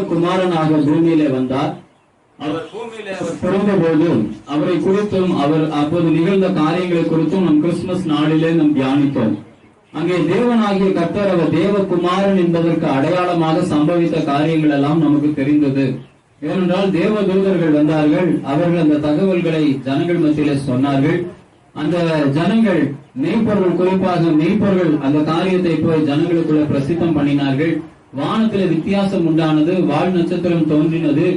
தேவகுமாரனாக பூமியிலே வந்தார். அவர் பூமியிலே அவர் பிறந்த போது அவரை குறித்தும் அவர் அப்போது நிகழ்ந்த காரியங்களை குறித்தும் நம் கிறிஸ்துமஸ் நாளிலே நாம் தியானித்தோம். அங்கே தேவனாகிய கர்த்தர் அவர் தேவகுமாரன் என்பதற்கு அடையாளமாக சம்பவித்த காரியங்கள் எல்லாம் நமக்கு தெரிந்தது. ஏனென்றால் தேவ தூதர்கள் வந்தார்கள். அவர்கள் அந்த தகவல்களை ஜனங்கள் மத்தியிலே சொன்னார்கள். அந்த ஜனங்கள் மெய்ப்பொருள், குறிப்பாக மெய்ப்பொருள் அந்த காரியத்தை போய் ஜனங்களுக்குள்ள பிரசித்தம் பண்ணினார்கள். வானத்திலே வித்தியாசம் உண்டானது, வால் நட்சத்திரம் தோன்றினது.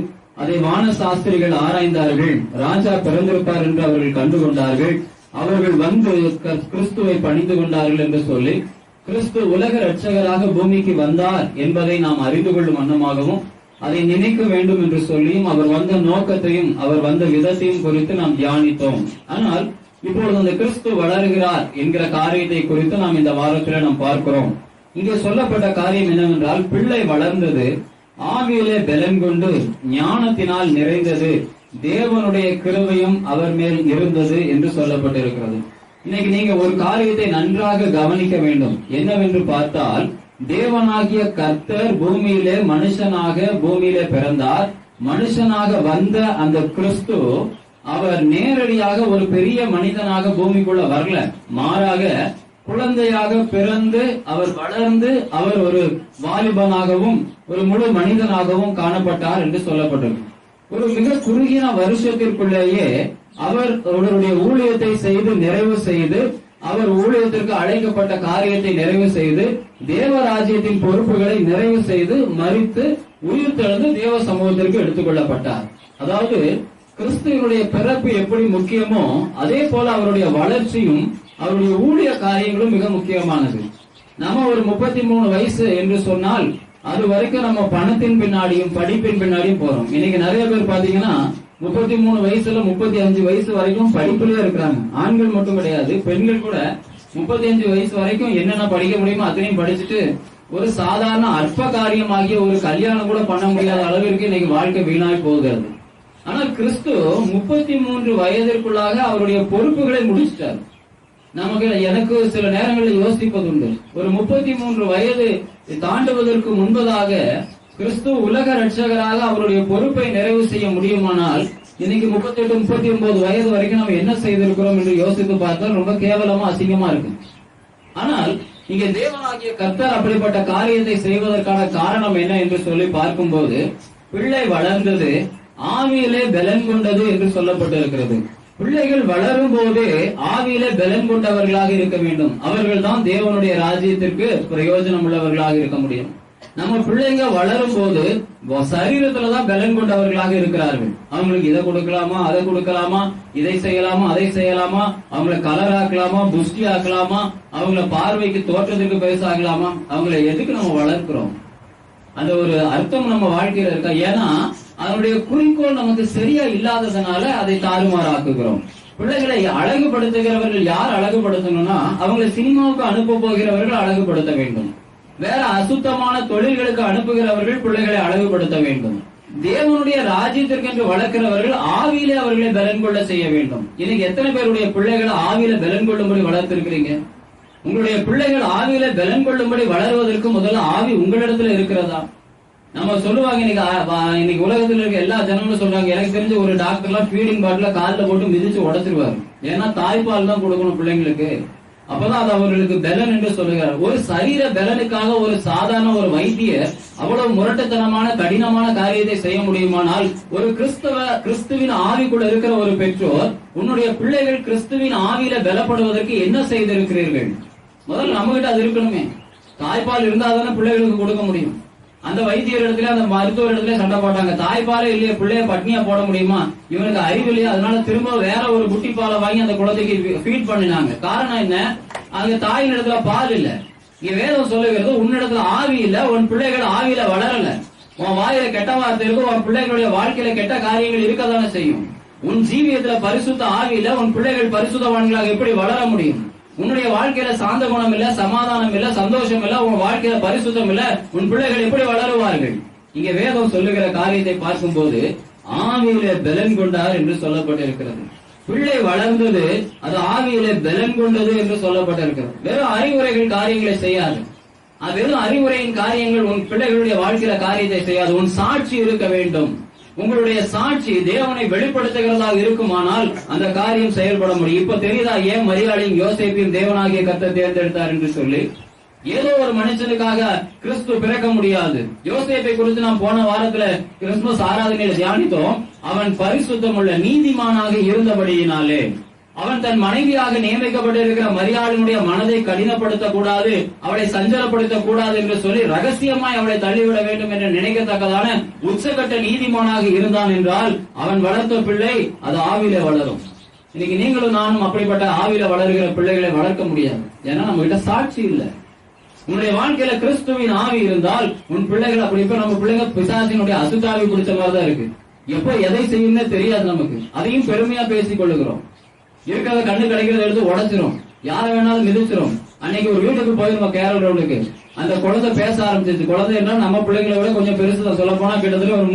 அதை வான சாஸ்திரிகள் ஆராய்ந்தார்கள். ராஜா பிறந்திருப்பார் என்று அவர்கள் கண்டுகொண்டார்கள். அவர்கள் வந்து கிறிஸ்துவை பணிந்து கொண்டார்கள் என்று சொல்லி கிறிஸ்து உலக இரட்சகராக பூமிக்கு வந்தார் என்பதை நாம் அறிந்து கொள்ளும் வண்ணமாகவும் அதை நினைக்க வேண்டும் என்று சொல்லியும் அவர் வந்த நோக்கத்தையும் அவர் வந்த விதத்தையும் குறித்து நாம் தியானித்தோம். ஆனால் இப்பொழுது அந்த கிறிஸ்து வளர்கிறார் என்கிற காரியத்தை குறித்து நாம் இந்த வாரத்தில் நாம் பார்க்கிறோம். இங்கே சொல்லப்பட்ட காரியம் என்னவென்றால், பிள்ளை வளர்ந்தது, ஆவியிலே பலன் கொண்டு ஞானத்தினால் நிறைந்தது, தேவனுடைய கிருபையும் அவர் மேல் இருந்தது என்று சொல்லப்பட்டிருக்கிறது. இன்னைக்கு நீங்க ஒரு காரியத்தை நன்றாக கவனிக்க வேண்டும். என்னவென்று பார்த்தால், தேவனாகிய கர்த்தர் பூமியிலே மனுஷனாக பூமியிலே பிறந்தார். மனுஷனாக வந்த அந்த கிறிஸ்து அவர் நேரடியாக ஒரு பெரிய மனிதனாக பூமிக்குள்ள வரல. மாறாக குழந்தையாக பிறந்து அவர் வளர்ந்து அவர் ஒரு வாலிபனாகவும் ஒரு முழு மனிதனாகவும் காணப்பட்டார் என்று சொல்லப்பட்டிருக்கு. ஒரு மிக குறுகிய வருஷத்திற்குள்ளேயே அவர் அவருடைய ஊழியத்தை செய்து நிறைவு செய்து, அவர் ஊழியத்திற்கு அழைக்கப்பட்ட காரியத்தை நிறைவு செய்து, தேவராஜ்யத்தின் பொறுப்புகளை நிறைவு செய்து, மரித்து உயிர் தெழுந்து தேவ சமூகத்திற்கு எடுத்துக் கொள்ளப்பட்டார். அதாவது கிறிஸ்துவனுடைய பிறப்பு எப்படி முக்கியமோ அதே போல அவருடைய வளர்ச்சியும் அவருடைய ஊழிய காரியங்களும் மிக முக்கியமானது. நம்ம ஒரு 33 வயசு என்று சொன்னால் அது வரைக்கும் நம்ம பணத்தின் பின்னாடியும் படிப்பின் பின்னாடியும் போறோம். இன்னைக்கு நிறைய பேர் பாத்தீங்கன்னா 33 வயசுல 35 வயசு வரைக்கும் படிப்புலயே இருக்கிறாங்க. ஆண்கள் மட்டும் கிடையாது, பெண்கள் கூட 35 வயசு வரைக்கும் என்னென்ன படிக்க முடியுமோ அத்தனையும் படிச்சுட்டு ஒரு சாதாரண அற்ப காரியமாகிய ஒரு கல்யாணம் கூட பண்ண முடியாத அளவிற்கு இன்னைக்கு வாழ்க்கை வீணாய் போகிறது. ஆனால் கிறிஸ்து 33 வயதிற்குள்ளாக அவருடைய பொறுப்புகளை முடிச்சிட்டார். எனக்கு சில நேரங்களில் யோசிப்பதுண்டு, ஒரு 33 வயது தாண்டுவதற்கு முன்பதாக கிறிஸ்து உலக ரட்சகராக அவருடைய பொறுப்பை நிறைவு செய்ய முடியுமானால் இன்னைக்கு 38, 39 வயது வரைக்கும் நம்ம என்ன செய்திருக்கிறோம் என்று யோசித்து பார்த்தால் ரொம்ப கேவலமா அசிங்கமா இருக்கு. ஆனால் இங்கே தேவனாகிய கர்த்தர் அப்படிப்பட்ட காரியத்தை செய்வதற்கான காரணம் என்ன என்று சொல்லி பார்க்கும்போது, பிள்ளை வளர்ந்தது, ஆவியிலே பலன் கொண்டது என்று சொல்லப்பட்டிருக்கிறது. பிள்ளைகள் வளரும் போதே ஆவியிலே பலன் கொண்டவர்களாக இருக்க வேண்டும். அவர்கள் தான் தேவனுடைய ராஜ்யத்திற்கு பிரயோஜனம் உள்ளவர்களாக இருக்க முடியும். நம்ம பிள்ளைங்க வளரும் போது சரீரத்துலதான் பலன் கொண்டவர்களாக இருக்கிறார்கள். அவங்களுக்கு இதை கொடுக்கலாமா, அதை கொடுக்கலாமா, இதை செய்யலாமா, அதை செய்யலாமா, அவங்கள கலர் ஆக்கலாமா, புஷ்டி ஆக்கலாமா, அவங்கள பார்வைக்கு தோற்றத்துக்கு பேசாகலாமா, அவங்கள எதுக்கு நம்ம வளர்க்கிறோம்? அந்த ஒரு அர்த்தம் நம்ம வாழ்க்கையில இருக்கா? ஏன்னா அதனுடைய குறிக்கோள் நமக்கு சரியா இல்லாததுனால அதை தாறுமாறாக்குகிறோம். பிள்ளைகளை அழகுபடுத்துகிறவர்கள் யார் அழகுபடுத்தணும்னா, அவங்களை சினிமாவுக்கு அனுப்ப போகிறவர்கள் அழகுபடுத்த வேண்டும். வேற அசுத்தமான தொழில்களுக்கு அனுப்புகிறவர்கள் பிள்ளைகளை அழகுபடுத்த வேண்டும். தேவனுடைய ராஜ்யத்திற்கென்று வளர்க்கிறவர்கள் ஆவியிலே அவர்களை பலன் கொள்ள செய்ய வேண்டும். இன்னைக்கு எத்தனை பேருடைய பிள்ளைகளை ஆவியில பலன் கொள்ளும்படி வளர்த்திருக்கிறீங்க? உங்களுடைய பிள்ளைகள் ஆவியில பலன் கொள்ளும்படி வளருவதற்கு முதல்ல ஆவி உங்களிடத்துல இருக்கிறதா? நம்ம சொல்லுவாங்க, இன்னைக்கு உலகத்துல இருக்க எல்லா ஜனங்களும் சொல்றாங்க, எனக்கு தெரிஞ்ச ஒரு டாக்டர்லாம் ஃபீடிங் பாட்டில காலில் போட்டு மிதிச்சு உடைச்சிருவாரு. ஏன்னா தாய்ப்பால் தான் கொடுக்கணும் பிள்ளைங்களுக்கு, அப்பதான் அது அவர்களுக்கு பலன் என்று சொல்லுகிறார். ஒரு சரீர பலனுக்காக ஒரு சாதாரண ஒரு வைத்தியர் அவ்வளவு முரட்டுத்தனமான கடினமான காரியத்தை செய்ய முடியுமானால், ஒரு கிறிஸ்துவின் ஆவிக்குள்ள இருக்கிற ஒரு பெற்றோர், உன்னுடைய பிள்ளைகள் கிறிஸ்துவின் ஆவியில பலப்படுவதற்கு என்ன செய்திருக்கிறீர்கள்? முதல்ல நம்ம கிட்ட அது இருக்கணுமே. தாய்ப்பால் இருந்தாதானே பிள்ளைகளுக்கு கொடுக்க முடியும். அந்த வைத்தியர் இடத்துல அந்த மருத்துவர் இடத்துல சண்டை போட்டாங்க, தாய்ப்பாலே இல்லையே, பிள்ளைய பட்னியா போட முடியுமா, இவனுக்கு அறிவு இல்லையா, அதனால திரும்ப வேற ஒரு குட்டி பாலை வாங்கி அந்த குழந்தைக்கு ஃபீட் பண்ணினாங்க. காரணம் என்ன? அங்க தாயின் இடத்துல பால் இல்ல. இங்க வேதம் சொல்லுகிறது, உன்னிடத்துல ஆவி இல்ல, உன் பிள்ளைகள் ஆவியில வளரல, உன் வாயில கெட்ட வார்த்தை இருக்கும், உன் பிள்ளைகளுடைய வாழ்க்கையில கெட்ட காரியங்கள் இருக்கதானே செய்யும். உன் ஜீவியத்துல பரிசுத்த ஆவி இல்ல, உன் பிள்ளைகள் பரிசுத்தவான்களாக எப்படி வளர முடியும்? உன்னுடைய வாழ்க்கையில சாந்த குணம் இல்ல, சமாதானம் இல்ல, சந்தோஷம் இல்ல, உன் வாழ்க்கையில பரிசுத்தம் இல்ல, உன் பிள்ளைகள் எப்படி வளருவார்கள்? இங்க வேதம் சொல்லுகிற காரியத்தை பார்க்கும் போது ஆவியிலே பலன் கொண்டார் என்று சொல்லப்பட்டிருக்கிறது. பிள்ளை வளர்ந்தது, அது ஆவியிலே பலன் கொண்டது என்று சொல்லப்பட்டிருக்கிறது. வெறும் அறிவுரைகள் காரியங்களை செய்யாது. அது வெறும் அறிவுரையின் காரியங்கள் உன் பிள்ளைகளுடைய வாழ்க்கையில காரியத்தை செய்யாது. உன் சாட்சி இருக்க வேண்டும். உங்களுடைய சாட்சி தேவனை வெளிப்படுத்துகிறதாக இருக்குமானால் அந்த காரியம் செயல்பட முடியும். இப்ப தெரியுதா ஏன் மரியாதையும் யோசேப்பையும் தேவனாகிய கர்த்தர் தேர்ந்தெடுத்தார் என்று சொல்லி? ஏதோ ஒரு மனுஷனுக்காக கிறிஸ்து பிறக்க முடியாது. யோசேப்பை குறித்து நாம் போன வாரத்துல கிறிஸ்துமஸ் ஆராதனையில தியானித்தோம். அவன் பரிசுத்தமுள்ள நீதிமானாக இருந்தபடியினாலே அவன் தன் மனைவியாக நியமிக்கப்பட்டிருக்கிற மரியாளினுடைய மனதை கடினப்படுத்தக் கூடாது, அவளை சஞ்சலப்படுத்தக் கூடாது என்று சொல்லி ரகசியமாய் அவளை தள்ளிவிட வேண்டும் என்று நினைக்கத்தக்கதான உச்சகட்ட நீதிமானாக இருந்தான் என்றால் அவன் வளர்த்த பிள்ளை அது ஆவியில வளரும். இன்னைக்கு நீங்களும் நானும் அப்படிப்பட்ட ஆவியில வளர்கிற பிள்ளைகளை வளர்க்க முடியாது. ஏன்னா நம்ம கிட்ட சாட்சி இல்லை. உன்னுடைய வாழ்க்கையில கிறிஸ்துவின் ஆவி இருந்தால் உன் பிள்ளைகள் அப்படி. இப்ப நம்ம பிள்ளைங்க பிசாசினுடைய அசுத்தாவி பிடிச்ச மாதிரிதான் இருக்கு. எப்ப எதை செய்யும்னே தெரியாது நமக்கு. அதையும் பெருமையா பேசிக் கொள்ளுகிறோம். இருக்கிறத கண்ணு கிடைக்கிறத எடுத்து உடைச்சிரும், யார வேணாலும் மிதிச்சிரும். அன்னைக்கு ஒரு வீட்டுக்கு போயிருந்தோம் கேரள ரோடுக்கு. அந்த குழந்தை பேச ஆரம்பிச்சிருச்சு. குழந்தை என்ன நம்ம பிள்ளைங்களை விட கொஞ்சம் பெருசுதான். சொல்ல போனா கிட்டத்தட்ட ஒரு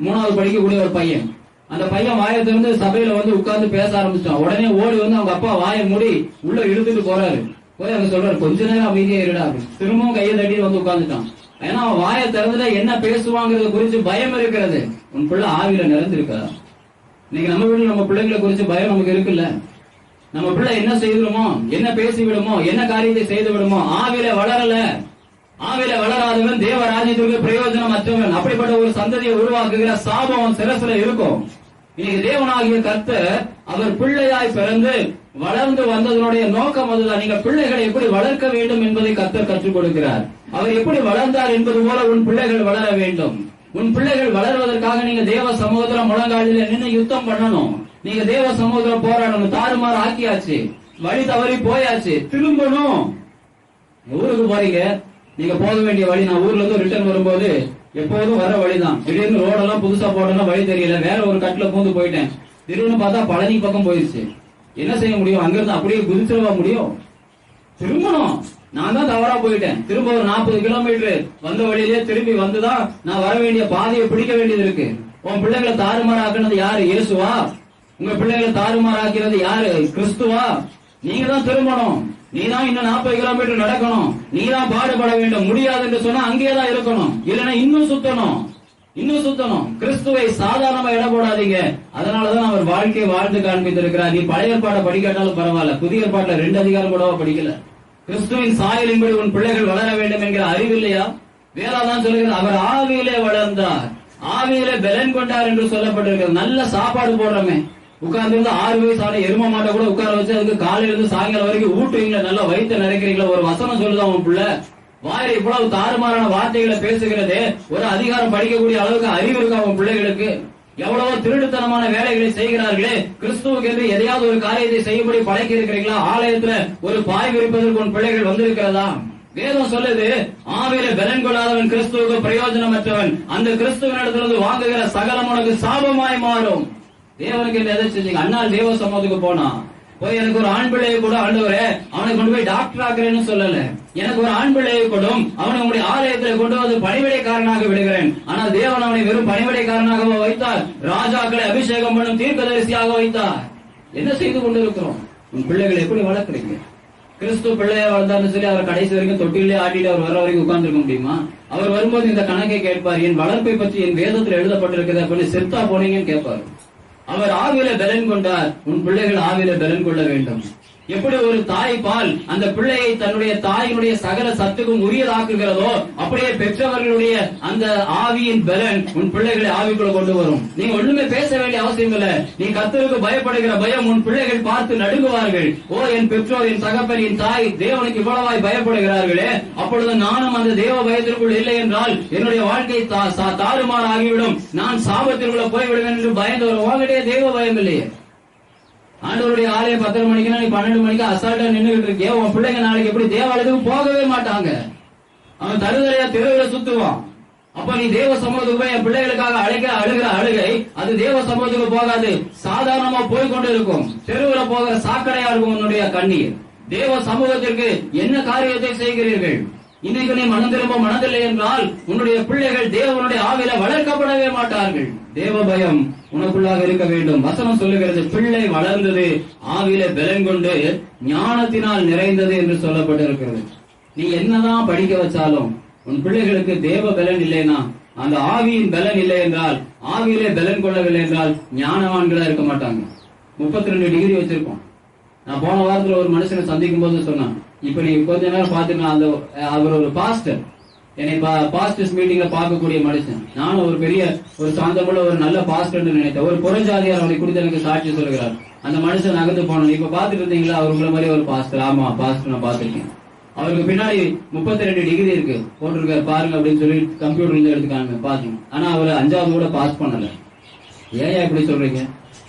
மூணாவது படிக்கக்கூடிய ஒரு பையன். அந்த பையன் வாயை திறந்து சபையில உட்கார்ந்து பேச ஆரம்பிச்சான். உடனே ஓடி அவங்க அப்பா வாயை மூடி உள்ள இழுத்துட்டு போறாரு. போய் அவங்க சொல்றாரு கொஞ்ச நேரம் அமைதியா இருடா. திரும்பவும் கையை தட்டி உட்கார்ந்துட்டான். ஏன்னா அவன் வாயை திறந்துட்டா என்ன பேசுவாங்கிறத குறிச்சு பயம் இருக்கிறது. உன் பிள்ளை ஆவியில நிறைஞ்சிருக்கா? இன்னைக்கு நம்ம வீட்டுல நம்ம பிள்ளைங்களை குறிச்சு பயம் நமக்கு இருக்குல்ல? நம்ம பிள்ளை என்ன செய்துடுமோ, என்ன பேசி விடுமோ, என்ன காரியத்தை செய்து விடுமோ. ஆவியில வளரல. ஆவியில வளராதவன் தேவ ராஜ்யத்திற்கு பிரயோஜனம் அற்றவன். அப்படிப்பட்ட ஒரு சந்ததியை உருவாக்குகிற சாபம் அவன் சிரசுல இருக்கும். இன்னைக்கு தேவனாகிய கர்த்தர் அவர் பிள்ளையாய் பிறந்து வளர்ந்து வந்ததனுடைய நோக்கம் அதுதான். நீங்க பிள்ளைகளை எப்படி வளர்க்க வேண்டும் என்பதை கர்த்தர் கற்றுக் கொடுக்கிறார். அவர் எப்படி வளர்ந்தார் என்பது போல உன் பிள்ளைகள் வளர வேண்டும். உன் பிள்ளைகள் வளர்வதற்காக நீங்க தேவ சமூகத்துல முழங்காலில நின்று யுத்தம் பண்ணணும். நீங்க தேவ சமூகத்துல போராடணும். தாறுமாறு ஆக்கியாச்சு, வழி தவறி போயாச்சு, திரும்பணும். ஊருக்கு போறீங்க, நீங்க போக வேண்டிய வழி. நான் ஊர்ல இருந்து ரிட்டர்ன் வரும்போது எப்போதும் வர வழிதான். திடீர்னு ரோடெல்லாம் புதுசா போடணும், வழி தெரியல. வேற ஒரு கட்டுல பூந்து போயிட்டேன். திடீர்னு பார்த்தா பழனி பக்கம் போயிருச்சு. என்ன செய்ய முடியும்? அங்கிருந்து அப்படியே குதிச்சிடவா முடியும்? திரும்பணும். நான் தான் தவறா போயிட்டேன். திரும்ப ஒரு 40 கிலோமீட்டர் வந்த வழியிலே திரும்பி வந்துதான் நான் வர வேண்டிய பாதையை பிடிக்க வேண்டியது இருக்கு. உன் பிள்ளைகளை தாறுமாறாக்குனது யாரு? இயேசுவா? உங்க பிள்ளைகளை தாறுமாறாக்கிறது யாரு? கிறிஸ்துவா? நீங்க தான் திரும்பணும். நீ தான் இன்னும் 40 கிலோமீட்டர் நடக்கணும். நீ தான் பாடுபட வேண்டும். முடியாது என்று சொன்னா அங்கேயேதான் இருக்கணும். இல்லைன்னா இன்னும் சுத்தணும். கிறிஸ்துவை சாதாரணமா இட போடாதீங்க. அதனாலதான் அவர் வாழ்க்கையை வாழ்ந்து காண்பித்திருக்கிறார். நீ பழைய ஏற்பாட்டை படிக்காட்டாலும் பரவாயில்ல, புதிய ஏற்பாட்டுல 2 அதிகாரம் கூடவா படிக்கல? கிறிஸ்துவின் சாயலின்படி உன் பிள்ளைகள் வளர வேண்டும் என்கிற அறிவில்லையா? வேளாதான் சொல்லுகிறது அவர் ஆவியிலே வளர்ந்தார், ஆவியிலே பலன் கொண்டார் என்று சொல்லப்பட்டிருக்கிறது. நல்ல சாப்பாடு போடுறமே, உட்கார்ந்து 6 வயசான எரும மாட்டை கூட உட்கார வச்சு அதுக்கு காலையில இருந்து சாயங்காலம் வரைக்கும் ஊட்டுவீங்களா, நல்லா வயிற்று நிறைக்கிறீங்களா? ஒரு வசனம் சொல்லுதான் உன் பிள்ளை வாயில இவ்வளவு தாறுமாறான வார்த்தைகளை பேசுகிறது. ஒரு அதிகாரம் படிக்கக்கூடிய அளவுக்கு அறிவு இருக்கா உன் பிள்ளைகளுக்கு? எவ்வளவோ திருடுத்தனமான வேலைகளை செய்கிறார்களே. கிறிஸ்துவுக்கு என்று எதையாவது ஒரு காரியத்தை செய்யும்படி பழக்கி இருக்கிறீங்களா? ஆலயத்துல ஒரு பாய் விரிப்பதற்கு உன் பிள்ளைகள் வந்திருக்கிறதா? வேதம் சொல்லுது ஆவியில பலன் கொள்ளாதவன் கிறிஸ்துவுக்கு பிரயோஜனமற்றவன். அந்த கிறிஸ்துவனிடத்திலிருந்து வாங்குகிற சகலம் உனக்கு சாபமாய் மாறும். தேவனுக்கு எதை செஞ்சீங்க? அண்ணால் தேவ சமூகத்துக்கு போனா போய் எனக்கு ஒரு ஆண் பிள்ளையை கூட ஆண்டவரே அவனை கொண்டு போய் டாக்டர் ஆக்குறேன்னு சொல்லல. எனக்கு ஒரு ஆண் பிள்ளையை கொடும், அவனை உங்களுடைய ஆலயத்தில் கொண்டு வந்து பணிவிடைக்காரனாக விடுகிறேன். ஆனால் தேவன் அவனை வெறும் பணிவிடைக்காரனாக வைத்தார். ராஜாக்களை அபிஷேகம் பண்ணும் தீர்க்கதரிசியாக வைத்தார். என்ன செய்து கொண்டிருக்கிறோம்? உன் பிள்ளைகளை எப்படி வளர்க்குறீங்க? கிறிஸ்து பிள்ளையா வளர்ந்தார்னு சொல்லி அவர் கடைசி வரைக்கும் தொட்டிலே ஆட்டிட்டு அவர் வர வரைக்கும் உட்கார்ந்துருக்க முடியுமா? அவர் வரும்போது இந்த கணக்கை கேட்பார். என் வளர்ப்பை பற்றி என் வேதத்தில் எழுதப்பட்டிருக்கிறது அப்படின்னு செத்தா போனீங்கன்னு கேட்பார். அவர் ஆவியில பலன் கொண்டார். உன் பிள்ளைகள் ஆவியில பலன் கொள்ள வேண்டும். எப்படி ஒரு தாய் பால் அந்த பிள்ளையை தன்னுடைய தாயினுடைய சகல சத்துக்கும் உரியதாக்குகிறதோ அப்படியே பெற்றவர்களுடைய அந்த ஆவியின் பலன் உன் பிள்ளைகளை ஆவிக்குள்ள கொண்டு வரும். நீங்க ஒண்ணுமே பேச வேண்டிய அவசியம் இல்ல. நீ கர்த்தருக்கு பயப்படுகிற பயம் உன் பிள்ளைகள் பார்த்து நடுங்குவார்கள். ஓ என் பெற்றோர், என் தகப்பன், என் தாய் தேவனுக்கு இவ்வளவாய் பயப்படுகிறார்களே, அப்பொழுது நானும் அந்த தேவ பயத்திற்குள் இல்லை என்றால் என்னுடைய வாழ்க்கை தாறுமாறு ஆகிவிடும், நான் சாபத்திற்குள்ள போய்விடுவேன் என்று பயந்து ஒரு உலகடைய தேவ பயம் இல்லையே. ஆண்டவருடைய ஆலயம் 10 மணிக்குன்னா நீ 12 மணிக்கு அசால்ட்டா நின்றுகிட்டு இருக்கிய. உன் பிள்ளைங்க நாளைக்கு எப்படி தேவாலயத்துக்கு போகவே மாட்டாங்க. அவன் தருதலையா தெருவில சுத்துவான். அப்ப நீ தேவ சமூகத்துக்கு போய் என் பிள்ளைகளுக்காக அழுகிற அழுகை அது தேவ சமூகத்துக்கு போகாது, சாதாரணமா போய் கொண்டு இருக்கும். தெருவுல போகிற சாக்கடையா இருக்கும் உன்னுடைய கண்ணீர். தேவ சமூகத்திற்கு என்ன காரியத்தை செய்கிறீர்கள்? இன்னைக்கு நீ மனம் திரும்ப மனதில்லை என்றால் உன்னுடைய பிள்ளைகள் தேவனுடைய ஆவியில வளர்க்கப்படவே மாட்டார்கள். தேவ பயம் உனக்குள்ளாக இருக்க வேண்டும். வசனம் சொல்லுகிறது பிள்ளை வளர்ந்தது, ஆவியில பலன் கொண்டு ஞானத்தினால் நிறைந்தது என்று சொல்லப்பட்டிருக்கிறது. நீ என்னதான் படிக்க வச்சாலும் உன் பிள்ளைகளுக்கு தேவ பலன் இல்லைன்னா, அந்த ஆவியின் பலன் இல்லை என்றால், ஆவியிலே பலன் கொள்ளவில்லை என்றால் ஞானவான்களா இருக்க மாட்டாங்க. 32 டிகிரி வச்சிருக்கோம். நான் போன வாரத்துல ஒரு மனுஷனை சந்திக்கும் போது சொன்னான், இப்ப நீ கொஞ்ச நேரம் பாத்துக்கலாம், அந்த அவர் ஒரு பாஸ்டர், என்னை பாஸ்டர்ஸ் மீட்டிங்ல பார்க்கக்கூடிய மனுஷன். நானும் ஒரு பெரிய ஒரு சாந்தமுள்ள ஒரு நல்ல பாஸ்டர் நினைத்தேன். ஒரு புறஜாதியார் அவனை குறித்து எனக்கு சாட்சி சொல்கிறார். அந்த மனுஷன் நகர்ந்து போனோம். இப்ப பாத்துட்டு இருந்தீங்களா, அவர் உங்களை மாதிரி ஒரு பாஸ்டர்? ஆமா பாஸ்டர், நான் பாத்திருக்கேன். அவருக்கு பின்னாடி 32 டிகிரி இருக்கு போட்டிருக்காரு பாருங்க அப்படின்னு சொல்லி கம்ப்யூட்டர்ல இருந்து எடுத்துக்காங்க பாத்தீங்க. ஆனா அவர் 5வது கூட பாஸ் பண்ணல. ஏன் இப்படி சொல்றீங்க?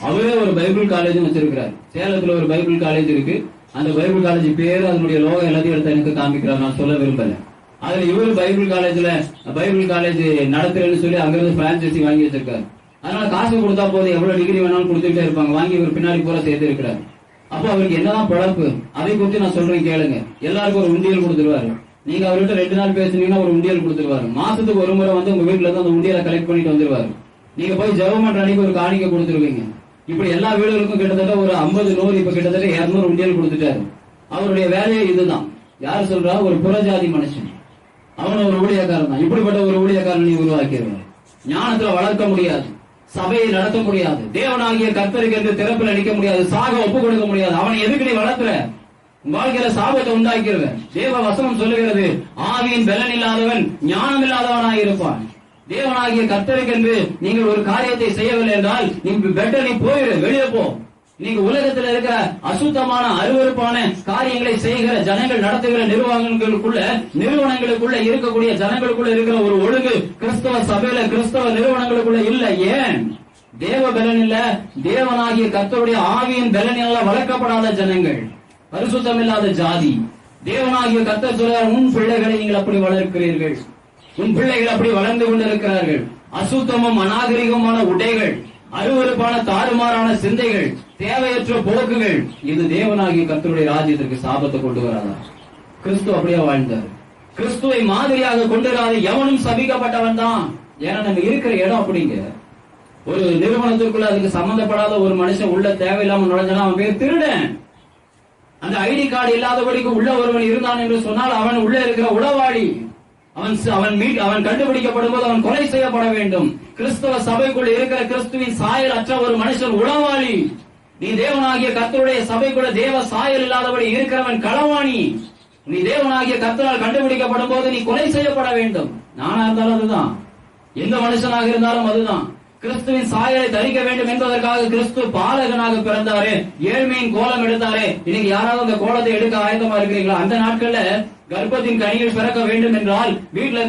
அவரே ஒரு பைபிள் காலேஜும் வச்சிருக்கிறார். சேலத்துல ஒரு பைபிள் காலேஜ் இருக்கு. அந்த பைபிள் காலேஜ் பேரு, அதனுடைய லோகம் எல்லாத்தையும் எடுத்து எனக்கு காமிக்கிறார். நான் சொல்ல விரும்பல. அதுல இவரு பைபிள் காலேஜ் நடத்துறேன்னு சொல்லி அங்கிருந்து பிரான்சைசி வாங்கி வச்சிருக்காரு. அதனால காசு கொடுத்தா போதும், எவ்வளவு டிகிரி வேணாலும் கொடுத்துட்டே இருப்பாங்க. வாங்கி இவர் பின்னாடி பூரா சேர்த்து இருக்கிறாரு. அப்போ அவருக்கு என்னதான் பழப்பு, அதை குறித்து நான் சொல்றேன் கேளுங்க. எல்லாருக்கும் ஒரு உண்டியல் கொடுத்துருவாரு. நீங்க அவர்கிட்ட 2 நாள் பேசுனீங்கன்னா ஒரு உண்டியல் கொடுத்துருவாரு. மாசத்துக்கு ஒரு முறை வந்து உங்க வீட்டுல இருந்து அந்த உண்டியலை கலெக்ட் பண்ணிட்டு வந்துருவாரு. நீங்க போய் ஜெபம் பண்ற அன்னைக்கு ஒரு காணிக்கை கொடுத்துருவீங்க. இப்படி எல்லா வீடுகளுக்கும் கிட்டத்தட்ட ஒரு 50 100 இப்ப கிட்டத்தட்ட 200 உண்டியல் கொடுத்துட்டாரு. அவருடைய வேலையே இதுதான். யாரு சொல்றா? ஒரு புறஜாதி மனுஷன். அவன் ஒரு ஊழியக்காரன் தான். இப்படிப்பட்ட ஒரு ஊழியக்காரன் நீ உருவாக்கிடுவார். ஞானத்துல வளர்க்க முடியாது, சபையை நடத்த முடியாது, தேவனாகிய கர்த்தருக்கு என்று திறப்பில் அளிக்க முடியாது, சாக ஒப்பு கொடுக்க முடியாது. அவனை எதுக்கு நீ வளர்த்துற? வாழ்க்கையில சாபத்தை உண்டாக்கிடுவேன். தேவ வசனம் சொல்லுகிறது, ஆவியின் பலன் இல்லாதவன் ஞானம் இல்லாதவனாக இருப்பான். தேவனாகிய கர்த்தருக்கு என்று நீங்கள் ஒரு காரியத்தை செய்யவில்லை என்றால் நீ பெட்டர், நீ போயிரு, வெளியே போ. நீங்க உலகத்தில் இருக்கிற அசுத்தமான அருவருப்பான காரியங்களை செய்கிற ஜனங்கள், நடத்துகிற நிறுவனங்களுக்குள்ள இருக்கக்கூடிய ஜனங்களுக்குள்ள இருக்கிற ஒரு ஒழுங்கு கிறிஸ்தவ சபையில, கிறிஸ்தவ நிறுவனங்களுக்குள்ள இல்ல. ஏன்? தேவ பலன் இல்ல. தேவனாகிய கர்த்தருடைய ஆவியின் பலனால வளர்க்கப்படாத ஜனங்கள், பரிசுத்தம் இல்லாத ஜாதி. தேவனாகிய கர்த்தர் சொல்றார், உன் பிள்ளைகளை நீங்கள் அப்படி வளர்க்கிறீர்கள், உன் பிள்ளைகள் அப்படி வளர்ந்து கொண்டிருக்கிறார்கள். அசுத்தமும் அநாகரிகமான உடைகள், அருவருப்பான தாறுமாறான சிந்தைகள், தேவையற்ற போக்குகள், இது தேவனாகிய கர்த்தருடைய ராஜ்யத்திற்கு சாபத்தை கொண்டு வராதா? கிறிஸ்து அப்படியே வாழ்ந்தார். கிறிஸ்துவை மாதிரியாக கொண்டு வராத எவனும் சபிக்கப்பட்டவன் தான். ஏன்னா நம்ம இருக்கிற இடம் அப்படிங்க. ஒரு நிறுவனத்திற்குள்ள அதுக்கு சம்பந்தப்படாத ஒரு மனுஷன் உள்ள தேவையில்லாம நுழைஞ்சனா அவன் பேர் திருடன். அந்த ஐடி கார்டு இல்லாதபடிக்கு உள்ள ஒருவன் இருந்தான் என்று சொன்னால் அவன் உள்ள இருக்கிற உளவாளி. அவன் கண்டுபிடிக்கப்படும் போது அவன் கொலை செய்யப்பட வேண்டும். கிறிஸ்தவ சபைக்குள் இருக்கிற கிறிஸ்துவின் சாயல் அற்ற ஒரு மனுஷன் உளவாளி. நீ தேவனாகிய கர்த்தருடைய சபைக்குள்ள தேவ சாயல் இல்லாதபடி இருக்கிறவன் களவாணி. நீ தேவனாகிய கர்த்தரால் கண்டுபிடிக்கப்படும் போது நீ கொலை செய்யப்பட வேண்டும். நானா இருந்தாலும் அதுதான், எந்த மனுஷனாக இருந்தாலும் அதுதான். கிறிஸ்துவின் சாயலை தரிக்க வேண்டும் என்பதற்காக கிறிஸ்து பாலகனாக பிறந்தாரு, ஏழ்மையின் கோலம் எடுத்தாரு. இன்னைக்கு யாராவது அந்த கோலத்தை எடுக்க ஆயத்தமா இருக்கிறீங்களா? அந்த நாட்கள்ல கர்ப்பத்தின் கனிகள் பிறக்க வேண்டும் என்றால் வீட்டுல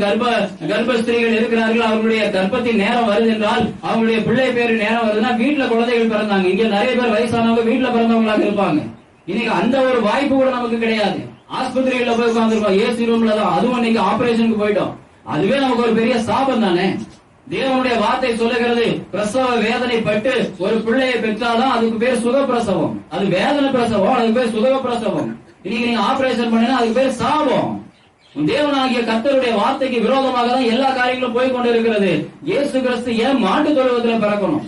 கர்ப்ப ஸ்திரீகள் இருக்கிறார்கள், அவர்களுடைய கர்ப்பத்தின் நேரம் வருது என்றால், அவங்களுடைய பிள்ளை பேரு நேரம் வருதுன்னா வீட்டுல குழந்தைகள் பிறந்தாங்க. இங்க நிறைய பேர் வயசானவங்க வீட்டுல பிறந்தவங்களாக இருப்பாங்க. இன்னைக்கு அந்த ஒரு வாய்ப்பு கூட நமக்கு கிடையாது. ஆஸ்பத்திரியில போய் உட்கார்ந்துருக்கோம், ஏசி ரூம்ல தான். அதுவும் இன்னைக்கு ஆபரேஷனுக்கு போயிட்டோம். அதுவே நமக்கு ஒரு பெரிய சாபம் தானே. தேவனுடைய வார்த்தை சொல்லுகிறது, பிரசவ வேதனை பட்டு ஒரு பிள்ளையை பெற்றாதான் அதுக்கு பேர் சுகப்பிரசவம். அது வேதனை பிரசவம், அதுக்கு பேர் சுகப்பிரசவம். இன்னைக்கு நீங்க ஆபரேஷன் பண்ணினா அதுக்கு பேர் சாபம். தேவனாகிய கர்த்தருடைய வார்த்தைக்கு விரோதமாக தான் எல்லா காரியங்களும் போய் கொண்டிருக்கிறது. இயேசு கிறிஸ்து ஏன் மாட்டு தொழுவத்தில் பிறக்கணும்?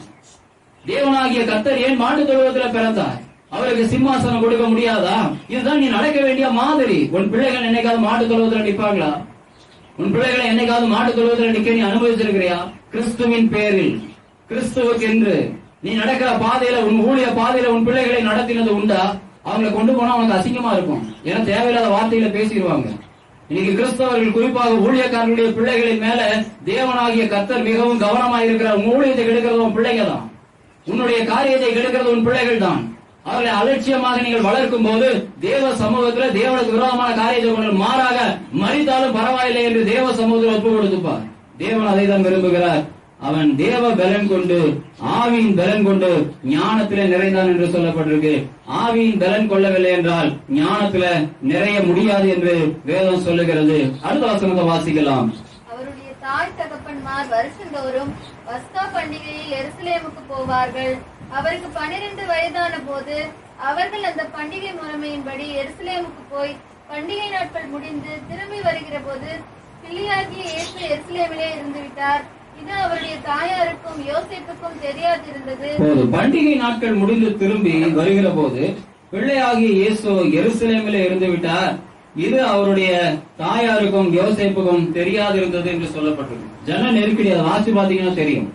தேவனாகிய கர்த்தர் ஏன் மாட்டு தொழுவத்தில் பிறந்தார்? அவருக்கு சிம்மாசனம் கொடுக்க முடியாதா? இதுதான் நீ நடக்க வேண்டிய மாதிரி. உன் பிள்ளைகள் என்னைக்காவது மாட்டு தொழுவத்தில் நிற்பாங்களா? உன் பிள்ளைகளை என்னைக்காவது மாட்டு தொழுவத்தில் நிக்க நீ அனுபவிச்சிருக்கிறியா? கிறிஸ்துவின் பேரில், கிறிஸ்துவுக்கு என்று நீ நடக்கிற பாதையில, உன் ஊழிய பாதையில உன் பிள்ளைகளை நடத்தினது உண்டா? அவங்களை கொண்டு போனா அவனுக்கு அசிங்கமா இருக்கும். ஏன்னா தேவையில்லாத வார்த்தையில பேசிடுவாங்க. இன்னைக்கு கிறிஸ்தவர்கள், குறிப்பாக ஊழியக்காரர்களுடைய பிள்ளைகளின் மேல தேவனாகிய கர்த்தர் மிகவும் கவனமாக இருக்கிறார். உன் ஊழியத்தை கெடுக்கிறது உன் பிள்ளைங்க தான். உன்னுடைய காரியத்தை கெடுக்கிறது உன் பிள்ளைகள் தான். அவர்களை அலட்சியமாக நீங்கள் வளர்க்கும் போது தேவ சமூகத்தில் தேவனுக்கு விரோதமான காரியத்தை மாறாக மறித்தாலும் பரவாயில்லை என்று தேவ சமூகத்தில் ஒப்பு கொடுத்துப்பார். தேவன் அதை தான் விரும்புகிறார். அவன் தேவ பலன் கொண்டு, ஆவியின் பலன் கொண்டு ஞானத்திலே நிறைந்தான் என்று சொல்லப்பட்டிருக்கு. ஆவியின் பலன் கொள்ளவில்லை என்றால் ஞானத்தில நிறைய முடியாது என்று வேதம் சொல்லுகிறது. அடுத்த வசனத்தை வாசிக்கலாம். அவருடைய தாய் தகப்பன்மார் வருஷந்தோறும் பஸ்கா பண்டிகையில் எருசலேமுக்கு போவார்கள். அவருக்கு 12 வயதான போது அவர்கள் அந்த பண்டிகை முறைமையின்படி எருசலேமுக்கு போய் பண்டிகை நாட்கள் முடிந்து திரும்பி வருகிற போது பிள்ளையாகிய இயேசு எருசலேமிலே இருந்து விட்டார். இது அவருடைய தாயாருக்கும் யோசேப்புக்கும் தெரியாதிருந்தது. பண்டிகை நாட்கள் முடிந்து திரும்பி வருகிற போது பிள்ளையாகிய இயேசு எருசலேமிலே இருந்து விட்டார். இது அவருடைய தாயாருக்கும் யோசேப்புக்கும் தெரியாது இருந்தது என்று சொல்லப்பட்டது. ஜன நெருக்கடி, அதை வாசி பாத்தீங்கன்னா தெரியும்.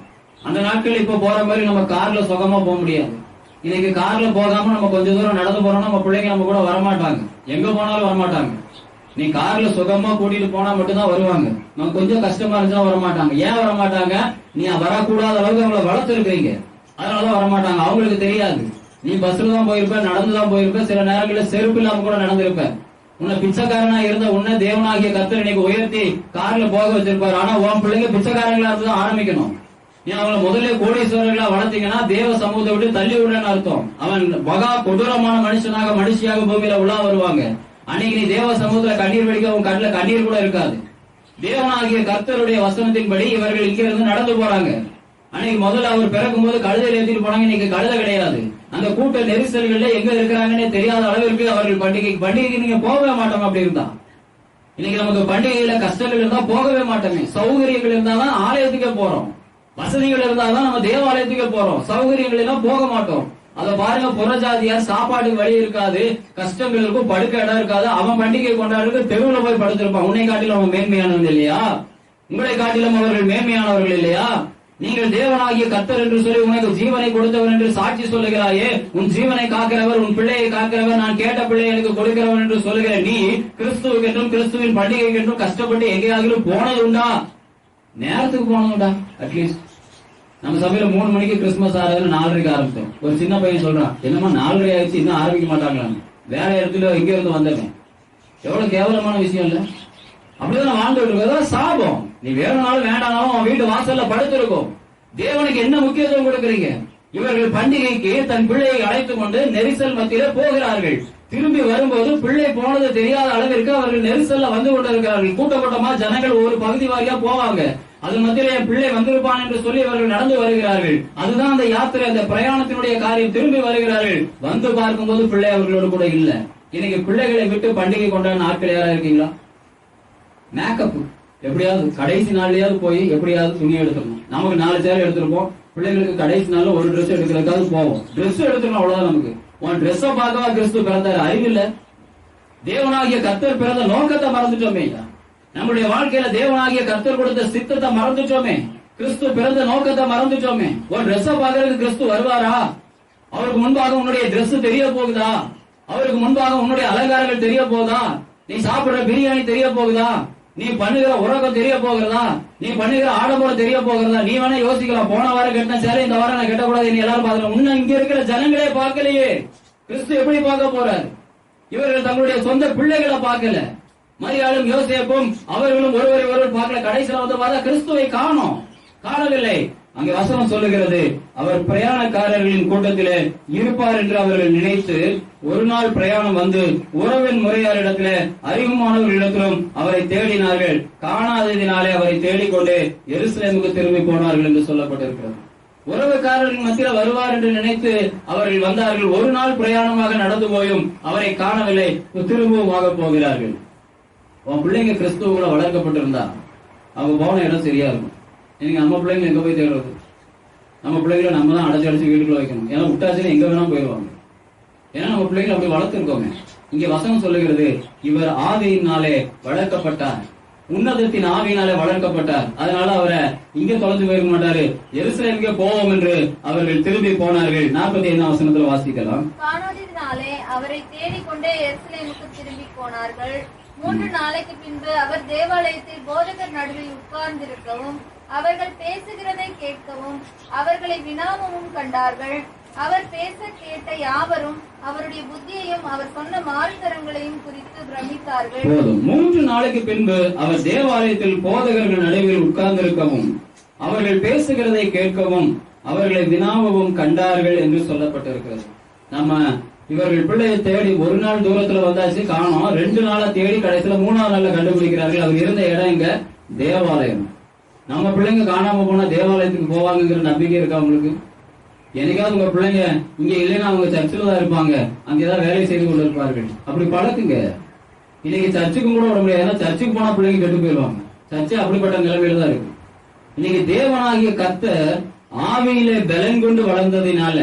அந்த நாட்கள் இப்ப போற மாதிரி நம்ம கார்ல சுகமா போக முடியாது. இன்னைக்கு கார்ல போகாம நம்ம கொஞ்ச தூரம் நடந்து போறோம்னா நம்ம பிள்ளைங்க நம்ம கூட வரமாட்டாங்க, எங்க போனாலும் வரமாட்டாங்க. நீ கார்ல சுகமா கூட்டிட்டு போனா மட்டும்தான் வருவாங்க. நம்ம கொஞ்சம் கஷ்டமா இருந்தா வரமாட்டாங்க. ஏன் வரமாட்டாங்க? நீ வரக்கூடாத அளவுக்கு அவங்கள வளர்த்துருக்கீங்க, அதனாலதான் வரமாட்டாங்க. அவங்களுக்கு தெரியாது. நீ பஸ்ல தான் போயிருப்ப, நடந்துதான் போயிருப்ப, சில நேரங்களில் செருப்பு இல்லாம கூட நடந்திருப்ப. உன்னை பிச்சைக்காரனா இருந்த உன்னை தேவனாகிய கர்த்தர் இன்னைக்கு உயர்த்தி கார்ல போக வச்சிருப்பாரு. ஆனா உன் பிள்ளைங்க பிச்சைக்காரங்களா இருந்துதான் ஆரம்பிக்கணும். நீ அவங்களை முதல்ல கோடீஸ்வரர்களா வளர்த்தீங்கன்னா தேவ சமூகத்தை விட்டு தள்ளி விடுறேன்னு அர்த்தம். அவன் மகா கொடூரமான மனுஷனாக மனுஷியாக பூமியில உலா வருவாங்க. அன்னைக்கு நீ தேவ சமூகத்துல கண்ணீர் வெடிக்க உன் கண்ணுல கண்ணீர் கூட இருக்காது. தேவனாகிய கர்த்தருடைய வசனத்தின்படி இவர்கள் இங்க இருந்து நடந்து போறாங்க. அன்னைக்கு முதல்ல அவர் பிறக்கும் போது கழுதையில் ஏற்றிட்டு போனாங்க, இன்னைக்கு கழுதை கிடையாது. அந்த கூட்ட நெரிசல்கள்ல எங்க இருக்கிறாங்கன்னே தெரியாத அளவிற்கு அவர்கள் பண்டிகைக்கு நீங்க போகவே மாட்டோம். அப்படி இருந்தா இன்னைக்கு நமக்கு பண்டிகையில கஷ்டங்கள் இருந்தா போகவே மாட்டோமே. சௌகரியங்கள் இருந்தாதான் ஆலயத்துக்கே போறோம், வசதிகள் இருந்தாதான் நம்ம தேவாலயத்துக்கே போறோம். சௌகரியங்கள் எல்லாம் போக மாட்டோம். அத பாருங்க, புறஜாதியார் சாப்பாட்டுக்கு வழி இருக்காது, கஷ்டங்கள் இருக்கும், படுக்க இடம் இருக்காது. அவன் பண்டிகை கொண்டாடுறதுக்கு தெருவுல போய் படுத்திருப்பான். உன்னை காட்டிலும் அவன் மேன்மையானவன் இல்லையா? உங்களை காட்டிலும் அவர்கள் மேன்மையானவர்கள் இல்லையா? நீங்கள் தேவனாகிய கர்த்தர் என்று சொல்லி உனக்கு ஜீவனை கொடுத்தவர் என்று சாட்சி சொல்லுகிறாயே, உன் ஜீவனை காக்கிறவர், உன் பிள்ளையை காக்கிறவர், நான் கேட்ட பிள்ளையை எனக்கு கொடுக்கிறவர் என்று சொல்லுகிற நீ கிறிஸ்துவுக்கு என்றும் கிறிஸ்துவின் பண்டிகைக்கு என்றும் கஷ்டப்பட்டு எங்கேயாவது போனது உண்டா? நேரத்துக்கு போனதுண்டா? அட்லீஸ்ட் நம்ம சபையில 3 மணிக்கு கிறிஸ்துமஸ் ஆராதனை 4:30 ஆரம்பிச்சோம். ஒரு சின்ன பையன் சொல்றான், என்னமா 4:30 ஆயிடுச்சு இன்னும் ஆரம்பிக்க மாட்டாங்களான்னு. வேற இடத்துல எங்க இருந்து வந்திருக்கேன். எவ்வளவு கேவலமான விஷயம் இல்ல? அப்படிதான் வாழ்ந்துட்டு இருக்கோம். சாபம். நீ வேணும்னாலும் வேண்டானாலும் அவன் வீட்டு வாசல்ல படுத்திருக்கும். தேவனுக்கு என்ன முக்கியத்துவம் கொடுக்கறீங்க? இவர்கள் பண்டிகைக்கு தன் பிள்ளையை அழைத்துக் கொண்டு நெரிசல் மத்தியில போகிறார்கள். திரும்பி வரும்போது பிள்ளை போனது தெரியாத அளவிற்கு அவர்கள் நெரிசல்ல வந்து கொண்டிருக்கிறார்கள். கூட்டமா ஜனங்கள் ஒரு பகுதி வாரியா போவாங்க. அது மத்தியில என் பிள்ளை வந்திருப்பான் என்று சொல்லி அவர்கள் நடந்து வருகிறார்கள். அதுதான் அந்த யாத்திரை, அந்த பிரயாணத்தினுடைய காரியம். திரும்பி வருகிறார்கள். வந்து பார்க்கும்போது பிள்ளை அவர்களோடு கூட இல்ல. இன்னைக்கு பிள்ளைகளை விட்டு பண்டிகை கொண்டாடின ஆட்கள் யாரா இருக்கீங்களா? மேக்கப் எப்படியாவது கடைசி நாள்லயாவது போய் எப்படியாவது துணி எடுத்துக்கணும். நமக்கு 4 சேர் எடுத்திருப்போம், பிள்ளைங்களுக்கு கடைசி நாள்ல ஒரு ட்ரெஸ் எடுக்கிறதுக்காவது போவோம். ட்ரெஸ் எடுத்துக்கணும், அவ்வளவுதான். நமக்கு உன் ட்ரெஸ் பார்க்கவா கிறிஸ்து பிறந்தாரு? அறிவில்ல. தேவனாகிய கர்த்தர் பிறந்த நோக்கத்தை மறந்துட்டோமே. நம்முடைய வாழ்க்கையில தேவனாகிய கர்த்தர் கொடுத்த சித்தத்தை மறந்துட்டோமே. கிறிஸ்து பிறந்த நோக்கத்தை மறந்துட்டோமே. ஒரு ட்ரெஸ் பார்க்கறதுக்கு கிறிஸ்து வருவாரா? அவருக்கு முன்பாக உன்னுடைய ட்ரெஸ் தெரிய போகுதா? அவருக்கு முன்பாக உன்னுடைய அலங்காரங்கள் தெரிய போகுதா? நீ சாப்பிடுற பிரியாணி தெரிய போகுதா? நீ பண்ணுகிற உறக்கம் தெரிய போகிறதா? நீ பண்ணுகிற ஆடம்பரம் தெரிய போகிறதா? நீ வேணா யோசிக்கலாம், போன வாரம் கட்டின சேலை இந்த வாரம் நான் கட்டக்கூடாது, நீ எல்லாரும் பாக்கலாம். இன்னும் இங்க இருக்கிற ஜனங்களே பார்க்கலையே. கிறிஸ்து எப்படி பார்க்க போறார்? இவர்கள் தங்களுடைய சொந்த பிள்ளைகளை பார்க்கல. மரியாளும் யோசேப்பும் அவர்களும் ஒருவர் பார்க்கல. கடைசியில் வந்து பார்த்தா கிறிஸ்துவை காணவில்லை. அங்கே வசனம் சொல்லுகிறது, அவர் பிரயாணக்காரர்களின் கூட்டத்திலே இருப்பார் என்று அவர்கள் நினைத்து ஒரு நாள் பிரயாணம் வந்து உறவின் முறையாரிடத்திலே அறிவுமானவர்களிடத்திலும் அவரை தேடினார்கள். காணாததினாலே அவரை தேடிக்கொண்டு எருசலேமுக்கு திரும்பி போனார்கள் என்று சொல்லப்பட்டிருக்கிறது. உறவுக்காரர்கள் மத்தியில் வருவார் என்று நினைத்து அவர்கள் வந்தார்கள். ஒரு நாள் பிரயாணமாக நடந்து போயும் அவரை காணவில்லை. திரும்பவும் போகிறார்கள். உன் பிள்ளைங்க கிறிஸ்துவ வளர்க்கப்பட்டிருந்தா அவங்க போன இடம் சரியா இருக்கும். இன்னைக்கு நம்ம பிள்ளைங்க எங்க போய் தேடுறது? நம்ம பிள்ளைகளை நம்ம தான் அடைச்சு வீட்டுக்குள்ள வைக்கணும். ஏன்னா விட்டாச்சுன்னு எங்க வேணா போயிடுவாங்க. ஏன்னா நம்ம பிள்ளைகளை அப்படி வளர்த்திருக்கோங்க. இங்க வசனம் சொல்லுகிறது, இவர் ஆவியினாலே வளர்க்கப்பட்டார், உன்னதத்தின் ஆவியினாலே வளர்க்கப்பட்டார். அதனால அவரை இங்க தொலைஞ்சு போயிருக்க மாட்டாரு, எருசலேமுக்கே போவோம் என்று அவர்கள் திரும்பி போனார்கள். 45ஆம் வசனத்துல வாசிக்கலாம். காணாததினாலே அவரை தேடிக்கொண்டே எருசலேமுக்கு திரும்பி போனார்கள். 3 நாளைக்கு பின்பு அவர் தேவாலயத்தில் போதகர் நடுவில் உட்கார்ந்திருக்கவும் அவர்கள் பேசுகிறதை கேட்கவும் அவர்களை வினாவும் கண்டார்கள். அவர் பேச கேட்ட யாவரும் அவருடைய புத்தியையும் அவர் சொன்ன மாறுதரங்களையும் குறித்து பிரமித்தார்கள். 3 நாளைக்கு பின்பு அவர் தேவாலயத்தில் போதகர்கள் நடுவில் உட்கார்ந்திருக்கவும் அவர்கள் பேசுகிறதை கேட்கவும் அவர்களை வினாவும் கண்டார்கள் என்று சொல்லப்பட்டிருக்கிறது. நம்ம இவர்கள் பிள்ளையை தேடி ஒரு நாள் தூரத்துல வந்தாச்சு, காணோம். 2 நாளா தேடி கடைசியில 3ஆவது நாள்ல கண்டுபிடிக்கிறார்கள். அவர் இருந்த இடம் இங்க தேவாலயம். நம்ம பிள்ளைங்க காணாம போனா தேவாலயத்துக்கு போவாங்கிற நம்பிக்கை இருக்கா உங்களுக்கு? என்னைக்காவது உங்க பிள்ளைங்க இங்க இல்லைன்னா அவங்க சர்ச்சில் தான் இருப்பாங்க, அங்கேதான் வேலை செய்து கொண்டு இருப்பார்கள். அப்படி பழக்குங்க. இன்னைக்கு சர்ச்சுக்கும் கூட விட முடியாது. ஏன்னா சர்ச்சுக்கு போனா பிள்ளைங்க கெட்டு போயிடுவாங்க. சர்ச்சை அப்படிப்பட்ட நிலைமையில தான் இருக்கு. இன்னைக்கு தேவனாகிய கர்த்தர் ஆவியிலே பலன் கொண்டு வளர்ந்ததினால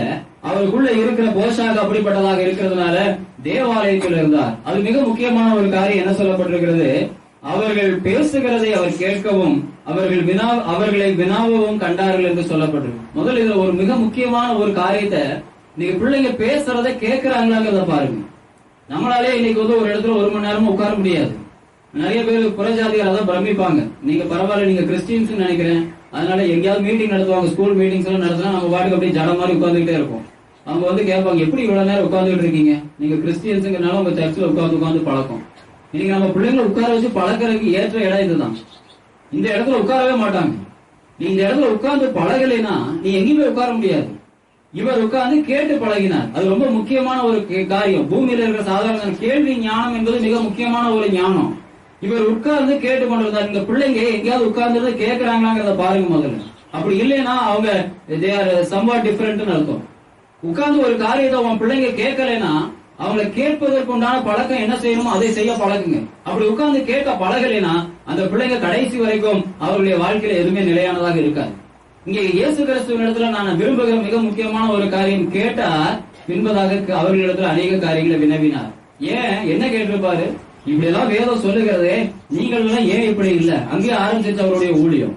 அவருக்குள்ள இருக்கிற போஷாக்கு அப்படிப்பட்டதாக இருக்கிறதுனால தேவாலயத்தில் இருந்தார். அது மிக முக்கியமான ஒரு காரியம். என்ன சொல்லப்பட்டிருக்கிறது? அவர்கள் பேசுகிறதை அவர் கேட்கவும் அவர்களை வினாவவும் கண்டார்கள் என்று சொல்லப்பட்டிருக்கு. முதல்ல இதுல ஒரு மிக முக்கியமான ஒரு காரியத்தை, நீங்க பிள்ளைங்க பேசுறதை கேட்கிறாங்களாங்கிறத பாருங்க. நம்மளாலே இன்னைக்கு ஒரு இடத்துல 1 மணி நேரமும் உட்கார முடியாது. நிறைய பேர் புறஜாதிகள் அதான் பிரமிப்பாங்க. நீங்க பரவாயில்ல, நீங்க கிறிஸ்டியன்ஸ் நினைக்கிறேன், அதனால எங்கேயாவது மீட்டிங் நடத்துவாங்க, ஸ்கூல் மீட்டிங்ஸ் எல்லாம் நடத்தினா நம்ம பாட்டுக்கு அப்படியே ஜடம் மாதிரி உட்காந்துக்கிட்டே இருப்போம். அவங்க கேட்பாங்க, எப்படி இவ்வளவு நேரம் உட்காந்துட்டு இருக்கீங்க? நீங்க கிறிஸ்டியன்ஸுங்கிறனால உங்க சர்ச்சில் உட்காந்து பழக்கம். இன்னைக்கு நம்ம பிள்ளைங்களை உட்கார வச்சு பழக்கிறதுக்கு ஏற்ற இடம் இதுதான். இந்த இடத்துல உட்காரவே மாட்டாங்க. நீ இந்த இடத்துல உட்கார்ந்து பழகலைன்னா நீ எங்கேயுமே உட்கார முடியாது. இவர் உட்கார்ந்து கேட்டு பழகினார். அது ரொம்ப முக்கியமான ஒரு காரியம். பூமியில இருக்கிற சாதாரண கேள்வி ஞானம் என்பது மிக முக்கியமான ஒரு ஞானம். இவர் உட்கார்ந்து கேட்டு கொண்டிருந்தார். இந்த பிள்ளைங்க எங்கேயாவது உட்கார்ந்து கேட்கிறாங்களாங்கிறத பாருங்க முதல்ல. அப்படி இல்லைன்னா அவங்க they are somewhat different அர்த்தம். உட்கார்ந்து ஒரு காரியத்தை உன் பிள்ளைங்க கேட்கலைன்னா அவங்களை கேட்பதற்கு உண்டான பழக்கம் என்ன செய்யணுமோ அதை செய்ய பழகுங்க. அப்படி உட்கார்ந்து கேட்க பழகலைன்னா அந்த பிள்ளைங்க கடைசி வரைக்கும் அவர்களுடைய வாழ்க்கையில எதுவுமே நிலையானதாக இருக்காது. இங்கே இயேசு கிறிஸ்துவின் இடத்துல நான் விரும்புகிற மிக முக்கியமான ஒரு காரியம், கேட்டார் என்பதாக அவர்களிடத்துல அநேக காரியங்களை வினவினார். ஏன் என்ன கேட்டிருப்பாரு? இப்படி எல்லாம் வேதம் சொல்லுகிறதே, நீங்கள் எல்லாம் ஏன் இப்படி இல்ல? அங்கேயே ஆரம்பிச்சு அவருடைய ஊழியம்.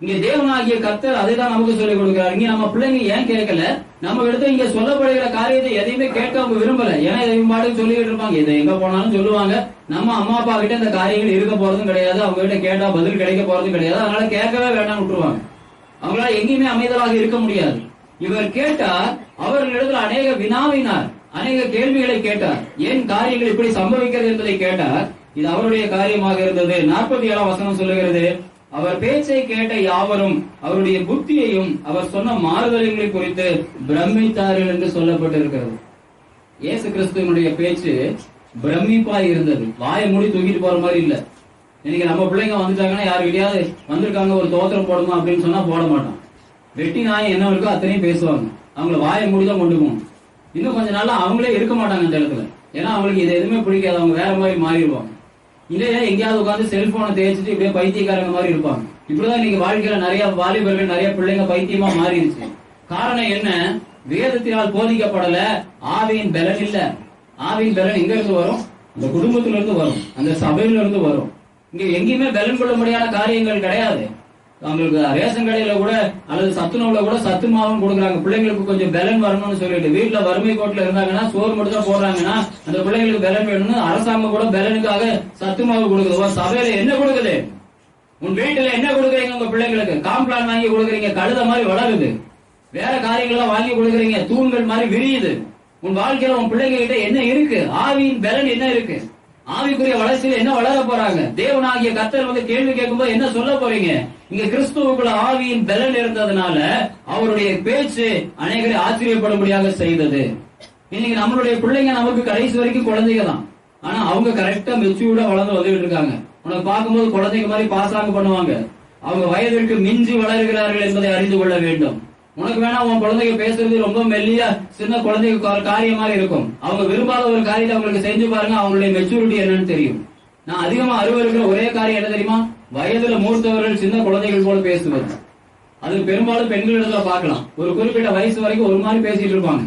இங்க தேவனாகிய கர்த்தர் அதை தான் நமக்கு சொல்லிக் கொடுக்கிறார். இங்க நம்ம பிள்ளைங்க ஏன் கேட்கல? நம்ம இடத்துல இங்க சொல்லப்படுகிற காரியத்தை எதையுமே கேட்க அவங்க விரும்பல. ஏன்னா இதையும் பாட்டுக்கு சொல்லிட்டு இருப்பாங்க, இதை எங்க போனாலும் சொல்லுவாங்க. நம்ம அம்மா அப்பா கிட்ட இந்த காரியங்கள் இருக்க போறதும் கிடையாது, அவங்க கிட்ட கேட்டா பதில் கிடைக்க போறதும் கிடையாது. அதனால கேட்கவே வேண்டாம் விட்டுருவாங்க. அவங்களால எங்கேயுமே அமைதலாக இருக்க முடியாது. இவர் கேட்டார், அவர்களிடத்தில் அநேக வினாவினார், அநேக கேள்விகளை கேட்டார். ஏன் காரியங்கள் இப்படி சம்பவிக்கிறது என்பதை கேட்டார். இது அவருடைய காரியமாக இருந்தது. 47ஆம் வசனம் சொல்லுகிறது, அவர் பேச்சை கேட்ட யாவரும் அவருடைய புத்தியையும் அவர் சொன்ன மாறுதல்களை குறித்து பிரமித்தார்கள் என்று சொல்லப்பட்டிருக்கிறது. இயேசு கிறிஸ்துவனுடைய பேச்சு பிரமிப்பா இருந்தது. வாயை மூடி தூக்கிட்டு போற மாதிரி இல்ல. இன்னைக்கு நம்ம பிள்ளைங்க வந்துட்டாங்கன்னா யாரு கிட்டயாவது வந்திருக்காங்க ஒரு தோத்திரம் போடுமா அப்படின்னு சொன்னா போட மாட்டான். வெட்டி நாய் என்ன இருக்கோ அத்தனையும் பேசுவாங்க. அவங்களை வாயை மூடிதான் கொண்டு போகணும். இன்னும் கொஞ்ச நாள்ல அவங்களே இருக்க மாட்டாங்க அந்த இடத்துல. ஏன்னா அவங்களுக்கு இது எதுவுமே பிடிக்காது. அவங்க வேற மாதிரி மாறிடுவாங்க. இல்லையா எங்கேயாவது உட்காந்து செல்போனை தேய்ச்சிட்டு இப்படியே பைத்தியக்காரங்க மாதிரி இருப்பாங்க. இப்படிதான் இன்னைக்கு வாழ்க்கையில நிறைய வாலிபர்கள், நிறைய பிள்ளைங்க பைத்தியமா மாறிடுச்சு. காரணம் என்ன? வேதத்தினால் போதிக்கப்படல, ஆவியின் பலன் இல்ல. ஆவியின் பலன் எங்க இருந்து வரும்? அந்த குடும்பத்தில இருந்து வரும், அந்த சபையில இருந்து வரும். இங்க எங்கேயுமே பலன் கொள்ள முடியாத காரியங்கள் கிடையாது. அவங்களுக்கு ரேஷன் கடையில கூட அல்லது சத்துணவுல கூட சத்து மாவும் கொடுக்குறாங்க. பிள்ளைங்களுக்கு கொஞ்சம் பலன் வரணும்னு சொல்லிட்டு வீட்டுல வறுமை கோட்டில் இருந்தாங்கன்னா சோறு மட்டும் தான் போடுறாங்கன்னா அந்த பிள்ளைங்களுக்கு பலன் வேணும்னு அரசாங்கம் கூட பலனுக்காக சத்து மாவு கொடுக்குது. சபையில என்ன கொடுக்குது? உன் வீட்டுல என்ன கொடுக்குறீங்க? உங்க பிள்ளைங்களுக்கு காம்ப்ளான் வாங்கி கொடுக்குறீங்க, கழுத மாதிரி வளருது. வேற காரியங்கள்லாம் வாங்கி கொடுக்குறீங்க, தூண்கள் மாதிரி விரியுது. உன் வாழ்க்கையில உன் பிள்ளைங்க கிட்ட என்ன இருக்கு? ஆவியின் பலன் என்ன இருக்கு? ஆவிக்குரிய வளர்ச்சியில என்ன வளர போறாங்க? தேவனாகிய கர்த்தர் கேள்வி கேட்கும்போது என்ன சொல்ல போறீங்க? இங்க கிறிஸ்துவுக்குள்ள ஆவியின் பலன் இருந்ததுனால அவருடைய பேச்சு அநேகரை ஆச்சரியப்படும்படியாக செய்தது. இன்னைக்கு நம்மளுடைய பிள்ளைங்க நமக்கு கடைசி வரைக்கும் குழந்தைங்க தான். ஆனா அவங்க கரெக்டா மெச்சூர்டா வளர்ந்து வந்துட்டு இருக்காங்க. உனக்கு பார்க்கும்போது குழந்தைங்க மாதிரி பாசாங்க பண்ணுவாங்க. அவங்க வயதிற்கு மிஞ்சி வளர்கிறார்கள் என்பதை அறிந்து கொள்ள வேண்டும். உனக்கு வேணா உன் குழந்தைங்க பேசுறது ரொம்ப மெல்லியா சின்ன குழந்தைங்க காரியமாக இருக்கும். அவங்க விரும்பாத ஒரு காரியத்தை அவங்களுக்கு செஞ்சு பாருங்க, அவங்களுடைய மெச்சூரிட்டி என்னன்னு தெரியும். நான் அதிகமா அருவருக்கிற ஒரே காரியம் என்ன தெரியுமா? வயதுல மூத்தவர்கள் சின்ன குழந்தைகள் போல பேசுவது. அது பெரும்பாலும் பெண்களிடத்துல பார்க்கலாம். ஒரு குறிப்பிட்ட வயசு வரைக்கும் ஒரு மாதிரி பேசிட்டு இருப்பாங்க.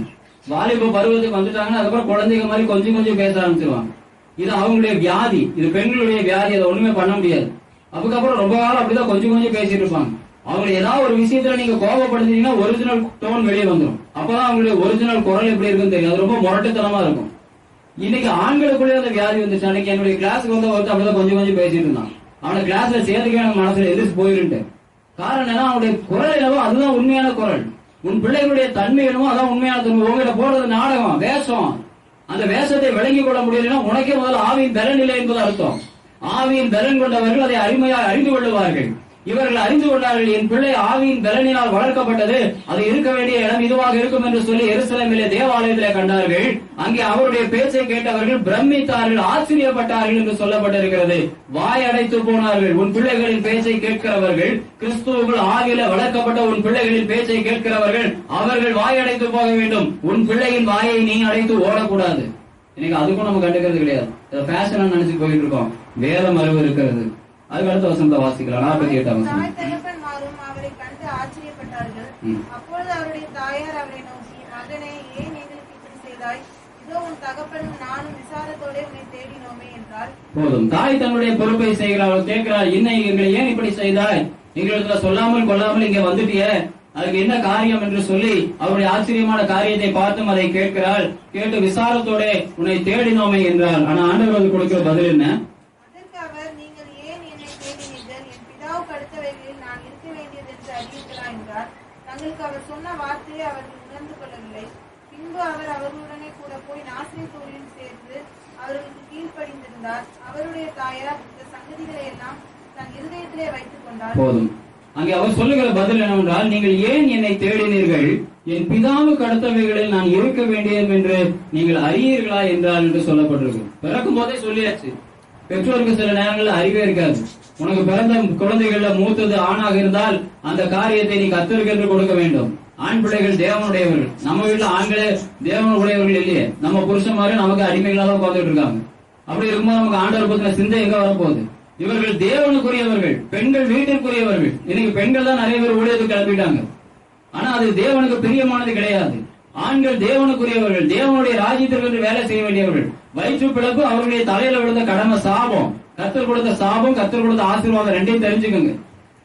வாலிப பருவத்துக்கு வந்துட்டாங்கன்னா அதுக்கப்புறம் குழந்தைங்க மாதிரி கொஞ்சம் கொஞ்சம் பேச ஆரம்பிச்சிருவாங்க. இது அவங்களுடைய வியாதி, இது பெண்களுடைய வியாதி. அதை ஒண்ணுமே பண்ண முடியாது. அதுக்கப்புறம் ரொம்ப காலம் அப்படிதான் கொஞ்சம் கொஞ்சம் பேசிட்டு இருப்பாங்க. அவங்களை ஏதாவது ஒரு விஷயத்துல நீங்க கோபப்படுத்தீங்கன்னா ஒரிஜினல் டோன் வெளியே வந்துடும். அப்பதான் அவங்களுடைய ஒரிஜினல் குரல் எப்படி இருக்குன்னு தெரியும். அது ரொம்ப முரட்டுத்தனமா இருக்கும். இன்னைக்கு ஆண்களுக்குள்ளே அந்த வியாதி வந்துச்சு. அன்னைக்கு என்னுடைய கிளாஸுக்கு வந்து ஒருத்தர் அப்படிதான் கொஞ்சம் கொஞ்சம் பேசிட்டு இருந்தான். அவனை கிளாஸ்ல சேர்த்துக்க எனக்கு மனசுல எதிர்த்து போயிருந்து. காரணம் என்ன? அவனுடைய குரல் என்னவோ அதுதான் உண்மையான குரல். உன் பிள்ளைகளுடைய தன்மை என்னவோ அதான் உண்மையான தன்மை. உங்ககிட்ட போடுறது நாடகம், வேஷம். அந்த வேஷத்தை விளங்கிக் கொள்ள முடியலன்னா உனக்கே முதல்ல ஆவியின் பலன் இல்லை என்பது அர்த்தம். ஆவியின் பலன் கொண்டவர்கள் அதை அருமையாக அறிந்து கொள்ளுவார்கள். இவர்கள் அறிந்து கொண்டார்கள், என் பிள்ளை ஆவியின் பலனினால் வளர்க்கப்பட்டது, அது இருக்க வேண்டிய இடம் இதுவாக இருக்கும் என்று சொல்லி எருசலேமிலே தேவாலயத்திலே கண்டார்கள். அங்கே அவருடைய பேச்சை கேட்டவர்கள் பிரமித்தார்கள், ஆச்சரியப்பட்டார்கள் என்று சொல்லப்பட்டிருக்கிறது. வாய் அடைத்து போனார்கள். உன் பிள்ளைகளின் பேச்சை கேட்கிறவர்கள், கிறிஸ்துவுக்குள் ஆவியில வளர்க்கப்பட்ட உன் பிள்ளைகளின் பேச்சை கேட்கிறவர்கள், அவர்கள் வாய் அடைத்து போக வேண்டும். உன் பிள்ளையின் வாயை நீ அடைத்து ஓடக்கூடாது. இன்னைக்கு அதுக்கும் நம்ம கண்டுக்கிறது கிடையாது. ஃபேஷன் நினைச்சு போயிட்டு இருக்கோம். வேதம் அறிவு இருக்கிறது. அதுக்கு அடுத்த வசனத்தை வாசிக்கலாம். 48ஆம் வசனம். அவரை கண்டு ஆச்சரியப்பட்டார்கள். அப்பொழுது அவருடைய தாயார் அவரை நோக்கி, மகனே, ஏன் எங்களுக்கு இப்படி செய்தாய்? இதோ உன் தகப்பனும் நானும் விசாரத்தோட உன்னை தேடினோமே என்றாள். போதும். தாய் தன்னுடைய பொறுப்பை செய்கிறாள், கேட்கிறாள், என்ன எங்களை ஏன் இப்படி செய்தாய்? எங்களுக்கு சொல்லாமல் கொள்ளாமல் இங்க வந்துட்டிய, அதுக்கு என்ன காரியம் என்று சொல்லி அவருடைய ஆச்சரியமான காரியத்தை பார்த்தும் அதை கேட்கிறாள். கேட்டு விசாரத்தோட உன்னை தேடினோமே என்றாள். ஆனா ஆண்டவர் கொடுக்கிற பதில் என்ன? அதற்கு அவர், நீங்கள் ஏன் என்னை தேடினீர்கள்? என் பிதாவுக்கு அடுத்தவைகளில் நான் இருக்க வேண்டியது என்று அறிவீர்களா என்றார். தங்களுக்கு அவர் சொன்ன வார்த்தையை அவர்கள் உணர்ந்து கொள்ளவில்லை. பின்பு அவர் அவர்களுடனே கூட போய் நாசரேத் ஊரில் சேர்ந்து அவர்களுக்கு கீழ்ப்படிந்திருந்தார். அவருடைய தாயார் இந்த சங்கதிகளை எல்லாம் தன் இருதயத்திலே வைத்துக் கொண்டார். போதும். அங்கே அவர் சொல்லுகிற பதில் என்னவென்றால், நீங்கள் ஏன் என்னை தேடினீர்கள்? என் பிதாவுக்கு அடுத்தவைகளில் நான் இருக்க வேண்டியது என்று நீங்கள் அறியீர்களா என்றால் என்று சொல்லப்பட்டிருக்கு. பிறக்கும் போதே சொல்லியாச்சு. பெற்றோருக்கு சில நேரங்களில் அறிவே இருக்காது. உனக்கு பிறந்த குழந்தைகள்ல மூத்தது ஆணாக இருந்தால் அந்த காரியத்தை நீ கர்த்தருக்கு என்று கொடுக்க வேண்டும். ஆண் பிள்ளைகள் தேவனுடையவர்கள். நம்ம வீட்டுல ஆண்களே தேவனுடையவர்கள் இல்லையே, நம்ம புருஷன்மாரு நமக்கு அடிமைகளாக பார்த்துட்டு இருக்காங்க. அப்படி இருக்கும்போது நமக்கு ஆண்டவர் பத்தின சிந்தை எங்க வரப்போகுது? இவர்கள் தேவனுக்குரியவர்கள், பெண்கள் வீட்டிற்குரியவர்கள். இன்னைக்கு பெண்கள் தான் நிறைய பேர் ஊழியத்துக்கு கிளம்பிட்டாங்க. ஆனா அது தேவனுக்கு பிரியமானது கிடையாது. ஆண்கள் தேவனுக்குரியவர்கள், தேவனுடைய ராஜ்யத்திற்கு வேலை செய்ய வேண்டியவர்கள். வயிற்று பிளப்பு அவர்களுடைய தலையில விழுந்த கடமை, சாபம். கர்த்தர் கொடுத்த சாபம், கர்த்தர் கொடுத்த ஆசீர்வாதம் ரெண்டையும் தெரிஞ்சுக்கோங்க.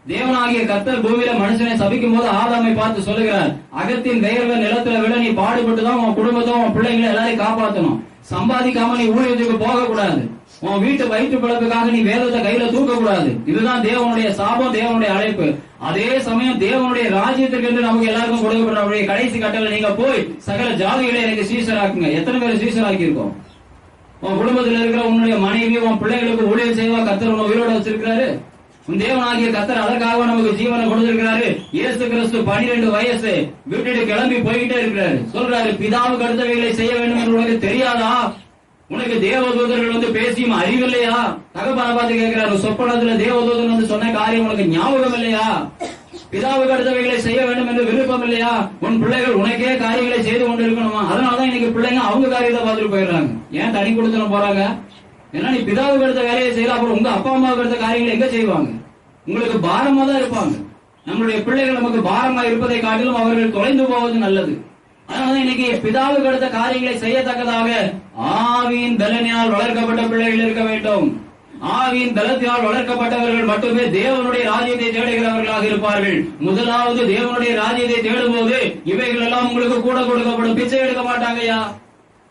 தேவனாகிய கர்த்தர் பூமியில மனுஷனை சபிக்கும் போது ஆதாமை பார்த்து சொல்லுகிறார், அகத்தின் வேர்வை நிலத்துல விட நீ பாடுபட்டுதான் உன் குடும்பத்தை உன் பிள்ளைங்களை எல்லாரையும் காப்பாற்றணும். சம்பாதிக்காம நீ ஊழியத்துக்கு போக கூடாது. உன் வீட்டு வயிற்று பிழப்புக்காக நீ வேதத்தை கையில தூக்க கூடாது. இதுதான் தேவனுடைய சாபம், தேவனுடைய அழைப்பு. அதே சமயம் தேவனுடைய ராஜ்யத்திற்கு என்று நமக்கு எல்லாருக்கும் கொடுக்கப்படுற கடைசி கட்டளை, நீங்க போய் சகல ஜாதிகளை எனக்கு சீசராக்குங்க. எத்தனை பேர் சீசராக்கி இருக்கோம்? உன் குடும்பத்தில் இருக்கிற உன்னுடைய மனைவி உன் பிள்ளைகளுக்கு ஊழியர் செய்வா கர்த்தர் உன்னை உயிரோட வச்சிருக்கிறாரு. உன் தேவனாகிய கர்த்தர் அதற்காக நமக்கு ஜீவனை கொடுத்திருக்கிறாரு. இயேசு கிறிஸ்து 12 வயசு விட்டுட்டு கிளம்பி போய்கிட்டே இருக்கிறாரு. சொல்றாரு, பிதாவுக்கு அடுத்தவைகளை செய்ய வேண்டும் என்று உனக்கு தெரியாதா? உனக்கு தேவதூதர்கள் பேசியும் அறிவில்லையா? தகப்பனை பார்த்து கேட்கிறாரு, சொப்பனத்துல தேவதூதன் சொன்ன காரியம் உனக்கு ஞாபகம் இல்லையா? பிதாவுக்கு அடுத்தவைகளை செய்ய வேண்டும் என்று விருப்பம் இல்லையா? உன் பிள்ளைகள் உனக்கே காரியங்களை செய்து கொண்டு இருக்கணுமா? அதனாலதான் இன்னைக்கு பிள்ளைங்க அவங்க காரியத்தை பார்த்துட்டு போயிடுறாங்க. ஏன் தனி கொடுத்துன போறாங்க? ஏன்னா நீ பிதாவுக்கு அடுத்த வேலையை செய்யல, அப்புறம் உங்க அப்பா அம்மாவுக்கு அடுத்த காரியங்களை எங்க செய்வாங்க? உங்களுக்கு பாரமா தான் இருப்பாங்க. நம்மளுடைய பிள்ளைகள் நமக்கு பாரமா இருப்பதை காட்டிலும் அவர்கள் தொலைந்து போவது நல்லது. அதனால இன்னைக்கு பிதாவுக்கு அடுத்த காரியங்களை செய்யத்தக்கதாக ஆவியின் பலனினால் வளர்க்கப்பட்ட பிள்ளைகள் இருக்க வேண்டும். ஆவியின் பலத்தினால் வளர்க்கப்பட்டவர்கள் மட்டுமே தேவனுடைய ராஜ்யத்தை தேடுகிறவர்களாக இருப்பார்கள். முதலாவது தேவனுடைய ராஜ்யத்தை தேடும் போது இவைகள் எல்லாம் உங்களுக்கு கூட கொடுக்கப்படும். பிச்சை எடுக்க மாட்டாங்கய்யா.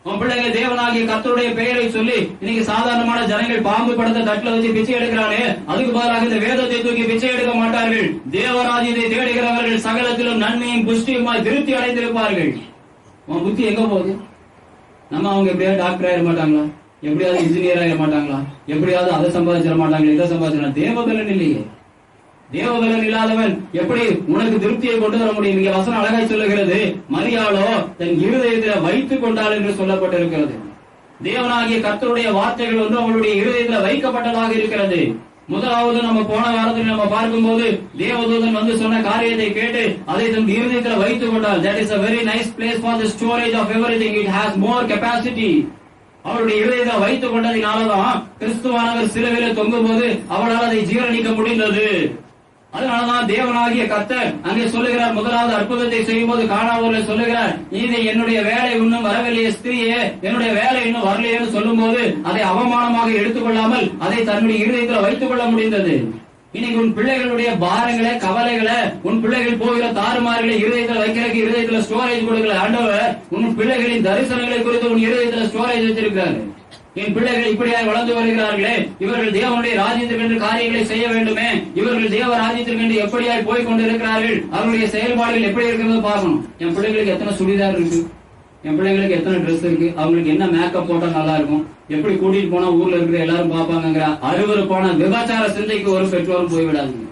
உன் பிள்ளைங்க தேவனாகிய கர்த்தருடைய பெயரை சொல்லி இன்னைக்கு சாதாரணமான ஜனங்கள் பாம்பு படத்தை தட்டுல வச்சு பிச்சை எடுக்கிறானே, அதுக்கு பதிலாக இந்த வேதத்தை தூக்கி பிச்சை எடுக்க மாட்டார்கள். தேவராஜ்யத்தை தேடுகிறவர்கள் சகலத்திலும் நன்மையும் புஷ்டியுமாய் திருப்தி அடைந்திருப்பார்கள். உன் புத்தி எங்க போகுது? நம்ம அவங்க எப்படியாவது டாக்டர் ஆயிட மாட்டாங்களா? எப்படியாவது இன்ஜினியர் ஆயிட மாட்டாங்களா? எப்படியாவது அதை சம்பாதிச்சிட மாட்டாங்களா? இதை சம்பாதிச்சிட தேவபலன் இல்லையே. தேவபலன் இல்லாதவன் எப்படி உனக்கு திருப்தியை கொண்டு வர முடியும்? இங்க வசனம் அழகாய் சொல்லுகிறது, மரியாளோ தன் இருதயத்தில் வைத்துக் கொண்டாள் என்று சொல்லப்பட்டிருக்கிறது. தேவனாகிய கர்த்தருடைய வார்த்தைகள் அவளுடைய இருதயத்தில் வைக்கப்பட்டதாக இருக்கிறது. முதலாவது நம்ம போன வாரத்தில் நம்ம பார்க்கும்போது தேவதூதன் சொன்ன காரியத்தை கேட்டு அதை தன் இருதயத்தில் வைத்துக் கொண்டாள். That is a very nice place for the storage of everything. It has more capacity. அவருடைய இருதயத்தை வைத்துக் கொண்டதினாலதான் கிறிஸ்துவானவர் சிலுவையிலே தொங்கும் போது அவளால் அதை ஜீரணிக்க முடிந்தது. அதனாலதான் தேவனாகிய கர்த்தர் அங்கே சொல்லுகிறார், முதலாவது அற்புதத்தை செய்யும் போது காணாவூர்ல சொல்லுகிறார், இது என்னுடைய வேலை இன்னும் வரவில்லையே ஸ்திரீயே, என்னுடைய வேலை இன்னும் வரலையேன்னு சொல்லும் போது அதை அவமானமாக எடுத்துக்கொள்ளாமல் அதை தன்னுடைய இருதயத்தில் வைத்துக் கொள்ள முடிந்தது. இன்னைக்கு உன் பிள்ளைகளுடைய பாரங்களை கவலைகளை உன் பிள்ளைகள் போகிற தாறுமாறுகளை இருதயத்தில் வைக்கிறதுக்கு இருதயத்துல ஸ்டோரேஜ் கொடுக்கல. ஆண்டவர் உன் பிள்ளைகளின் தரிசனங்களை குறித்து உன் இருதயத்துல ஸ்டோரேஜ் வச்சிருக்கிறாரு. என் பிள்ளைகள் இப்படியாக வளர்ந்து வருகிறார்களே, இவர்கள் தேவனுடைய ராஜ்யத்திற்கு காரியங்களை செய்ய வேண்டுமே, இவர்கள் தேவ ராஜ்யத்திற்கு எப்படியாய் போய் கொண்டு இருக்கிறார்கள், அவருடைய செயல்பாடுகள் எப்படி இருக்கிறது பார்க்கணும். என் பிள்ளைகளுக்கு எத்தனை சுடிதார் இருக்கு, என் பிள்ளைங்களுக்கு எத்தனை ட்ரெஸ் இருக்கு, அவங்களுக்கு என்ன மேக்கப் போட்டா நல்லா இருக்கும், எப்படி கூட்டிட்டு போனா ஊர்ல இருக்கிற எல்லாரும் பாப்பாங்கிற அருவருப்பான விபச்சார சிந்தைக்கு ஒரு பெற்றோரும் போய்விடாதுங்க.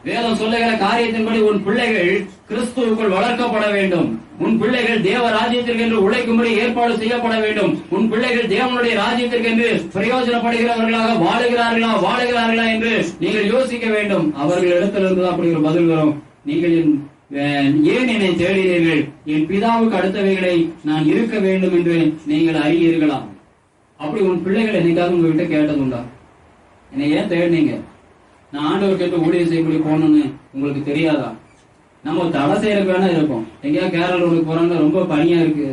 வேதம் சொல்லுகிற காரியத்தின்படி உன் பிள்ளைகள் கிறிஸ்துவுக்குள் வளர்க்கப்பட வேண்டும். உன் பிள்ளைகள் தேவ ராஜ்யத்திற்கு என்று உழைக்கும்படி ஏற்பாடு செய்யப்பட வேண்டும். உன் பிள்ளைகள் தேவனுடைய ராஜ்யத்திற்கு என்று பிரயோஜனப்படுகிறவர்களாக வாழுகிறார்களா என்று நீங்கள் யோசிக்க வேண்டும். அவர்கள் இடத்திலிருந்து அப்படி ஒரு பதில் வரும், நீங்கள் ஏன் என்னை தேடினீர்கள்? என் பிதாவுக்கு அடுத்தவைகளை நான் இருக்க வேண்டும் என்று நீங்கள் அறியீர்களா? அப்படி உன் பிள்ளைகள் என்னைக்காவது உங்ககிட்ட கேட்டதுண்டா? என்னை ஏன் தேடினீங்க? நான் ஆண்டவர் கேட்டு ஊழியர் செய்யும்படி போனோன்னு உங்களுக்கு தெரியாதா? நம்ம தடை செய்யறதுக்கு வேணா இருப்போம். எங்கேயா கேரளா போறாங்க, ரொம்ப பனியா இருக்கு,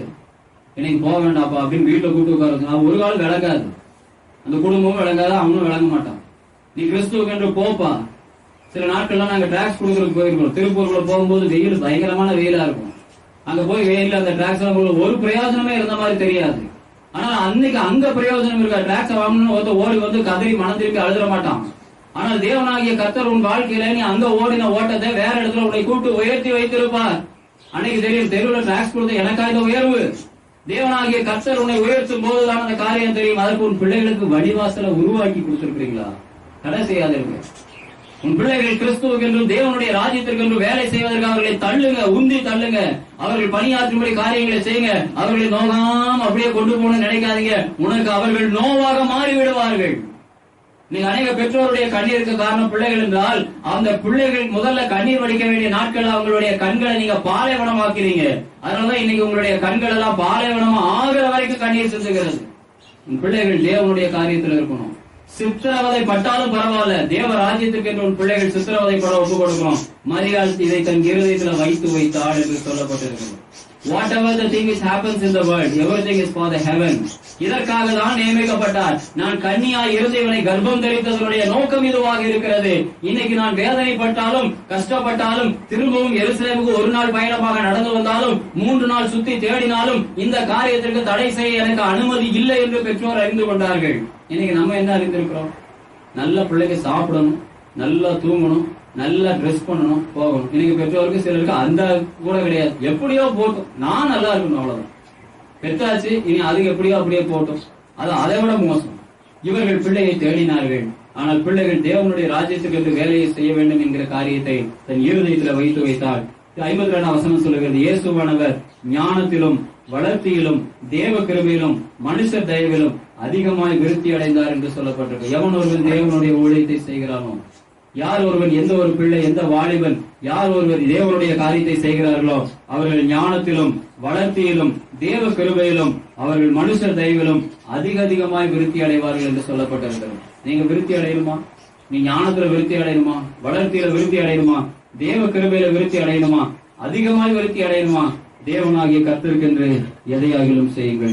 இன்னைக்கு போக வேண்டாப்பா அப்படின்னு வீட்டுல கூப்பிட்டு உட்கார ஒரு காலம் விளங்காது, அந்த குடும்பமும் விளங்காது, அவனும் விளங்க மாட்டான். நீ கிறிஸ்துவுக்கு என்று போப்பா. சில நாட்கள்லாம் நாங்க டிராக்ஸ் கொடுக்கறதுக்கு போயிருக்கோம். திருப்பூர்ல போகும்போது வெயில் பயங்கரமான வெயிலா இருக்கும். அங்க போய் வெயில அந்த டிராக்ஸ் ஒரு பிரயோஜனமே இருந்த மாதிரி தெரியாது. ஆனா அன்னைக்கு அங்க பிரயோஜனம் இருக்கா? டிராக்ஸ் வாங்கணும்னு ஒருத்த ஓடி வந்து கதறி மனம் திரும்பி அழுதுற மாட்டான். ஆனால் தேவனாகிய கர்த்தர் உன் வாழ்க்கையில நீ அங்க ஓடின ஓட்டத்தை வேற இடத்துல உன்னை கூப்பிட்டு உயர்த்தி வைத்திருப்பார். அன்னைக்கு தெரியும், தெருவில் டிராக்ஸ் கொடுத்த எனக்கா இந்த உயர்வு. தேவனாகிய கர்த்தர் உன்னை உயர்த்தும் போதுதான் அந்த காரியம் தெரியும். அதற்கு உன் பிள்ளைகளுக்கு வழிவாசலை உருவாக்கி கொடுத்திருக்கிறீங்களா? தடை செய்யாதீங்க. உன் பிள்ளைகள் கிறிஸ்துவுக்கு என்றும் தேவனுடைய ராஜ்யத்திற்கு என்றும் வேலை செய்வதற்கு அவர்களை தள்ளுங்க, உந்தி தள்ளுங்க. அவர்கள் பணியாற்றும்படி காரியங்களை செய்யுங்க. அவர்களை நோகாம அப்படியே கொண்டு போகணும்னு நினைக்காதீங்க. உனக்கு அவர்கள் நோவாக மாறி விடுவார்கள். நீங்க அநேக பெற்றோருடைய கண்ணீருக்கு காரணம் பிள்ளைகள் என்றால், அந்த பிள்ளைகள் முதல்ல கண்ணீர் வடிக்க வேண்டிய நாட்கள் அவங்களுடைய கண்களை நீங்க பாலைவனமாக்கிறீங்க. அதனாலதான் இன்னைக்கு உங்களுடைய கண்கள் எல்லாம் பாலைவனமா ஆகிற வரைக்கும் கண்ணீர் சிந்துகிறது. உன் பிள்ளைகள் தேவனுடைய காரியத்தில் இருக்கணும். சித்திரவதை பட்டாலும் பரவாயில்ல, தேவ ராஜ்யத்துக்கு என்று உன் பிள்ளைகள் சித்திரவதை பட ஒப்பு கொடுக்கணும். மரியாள் இதை தன் இருதயத்தில் வைத்து வைத்தாள் என்று சொல்லப்பட்டிருக்கிறது. Whatever the thing which happens in the world, everything is for the heaven. இதற்காக தான் நியமிக்கப்பட்டார். நான் கன்னியாய் இருந்தவனை கர்ப்பம் தரித்ததனுடைய நோக்கம் இதுவாக இருக்கிறது. இன்னைக்கு நான் வேதனைப்பட்டாலும் கஷ்டப்பட்டாலும் திரும்பவும் எருசலேமுக்கு ஒரு நாள் பயணமாக நடந்து வந்தாலும் 3 நாள் சுத்தி தேடினாலும் இந்த காரியத்திற்கு தடை செய்ய எனக்கு அனுமதி இல்லை என்று பெற்றோர் அறிந்து கொண்டார்கள். இன்னைக்கு நம்ம என்ன அறிந்திருக்கிறோம்? நல்ல பிள்ளைங்க சாப்பிடணும், நல்லா தூங்கணும், நல்லா ட்ரெஸ் பண்ணணும், போகணும். இன்னைக்கு பெற்றோருக்கு சிலருக்கு அந்த கூட கிடையாது. எப்படியோ போட்டும், நான் நல்லா இருக்கணும், அவ்வளவுதான். பெற்றாச்சு, இனி அதுக்கு எப்படியோ அப்படியே போட்டும். அது அதை விட மோசம். இவர்கள் பிள்ளையை தேடினார்கள். ஆனால் பிள்ளைகள் தேவனுடைய ராஜ்யத்துக்கு என்று வேலையை செய்ய வேண்டும் என்கிற காரியத்தை தன் இருதயத்தில் வைத்து வைத்தார். 52ஆம் வசனம் சொல்லுகிறது, இயேசுவானவர் ஞானத்திலும் வளர்ச்சியிலும் தேவ கிருபையிலும் மனுஷர் தயவிலும் அதிகமாய் விருத்தி அடைந்தார் என்று சொல்லப்பட்டிருக்கு. எவன் ஒருவன் தேவனுடைய ஊழியத்தை செய்கிறானோ, யார் ஒருவன், எந்த ஒரு பிள்ளை, எந்த வாலிபன், யார் ஒருவர் தேவனுடைய காரியத்தை செய்கிறார்களோ அவர்கள் ஞானத்திலும் வளர்ச்சியிலும் தேவ கிருபையிலும் அவர்கள் மனுஷர் தயவிலும் அதிகமாய் விருத்தி அடைவார்கள் என்று சொல்லப்பட்டிருக்கிறது. நீங்க விருத்தி அடையணுமா? நீ ஞானத்துல விருத்தி அடையணுமா? வளர்ச்சியில விருத்தி அடையணுமா? தேவ கிருபையில விருத்தி அடையணுமா? அதிகமாய் விருத்தி அடையணுமா? தேவனாகிய கர்த்தருக்கென்று எதையாகிலும் செய்யுங்கள்.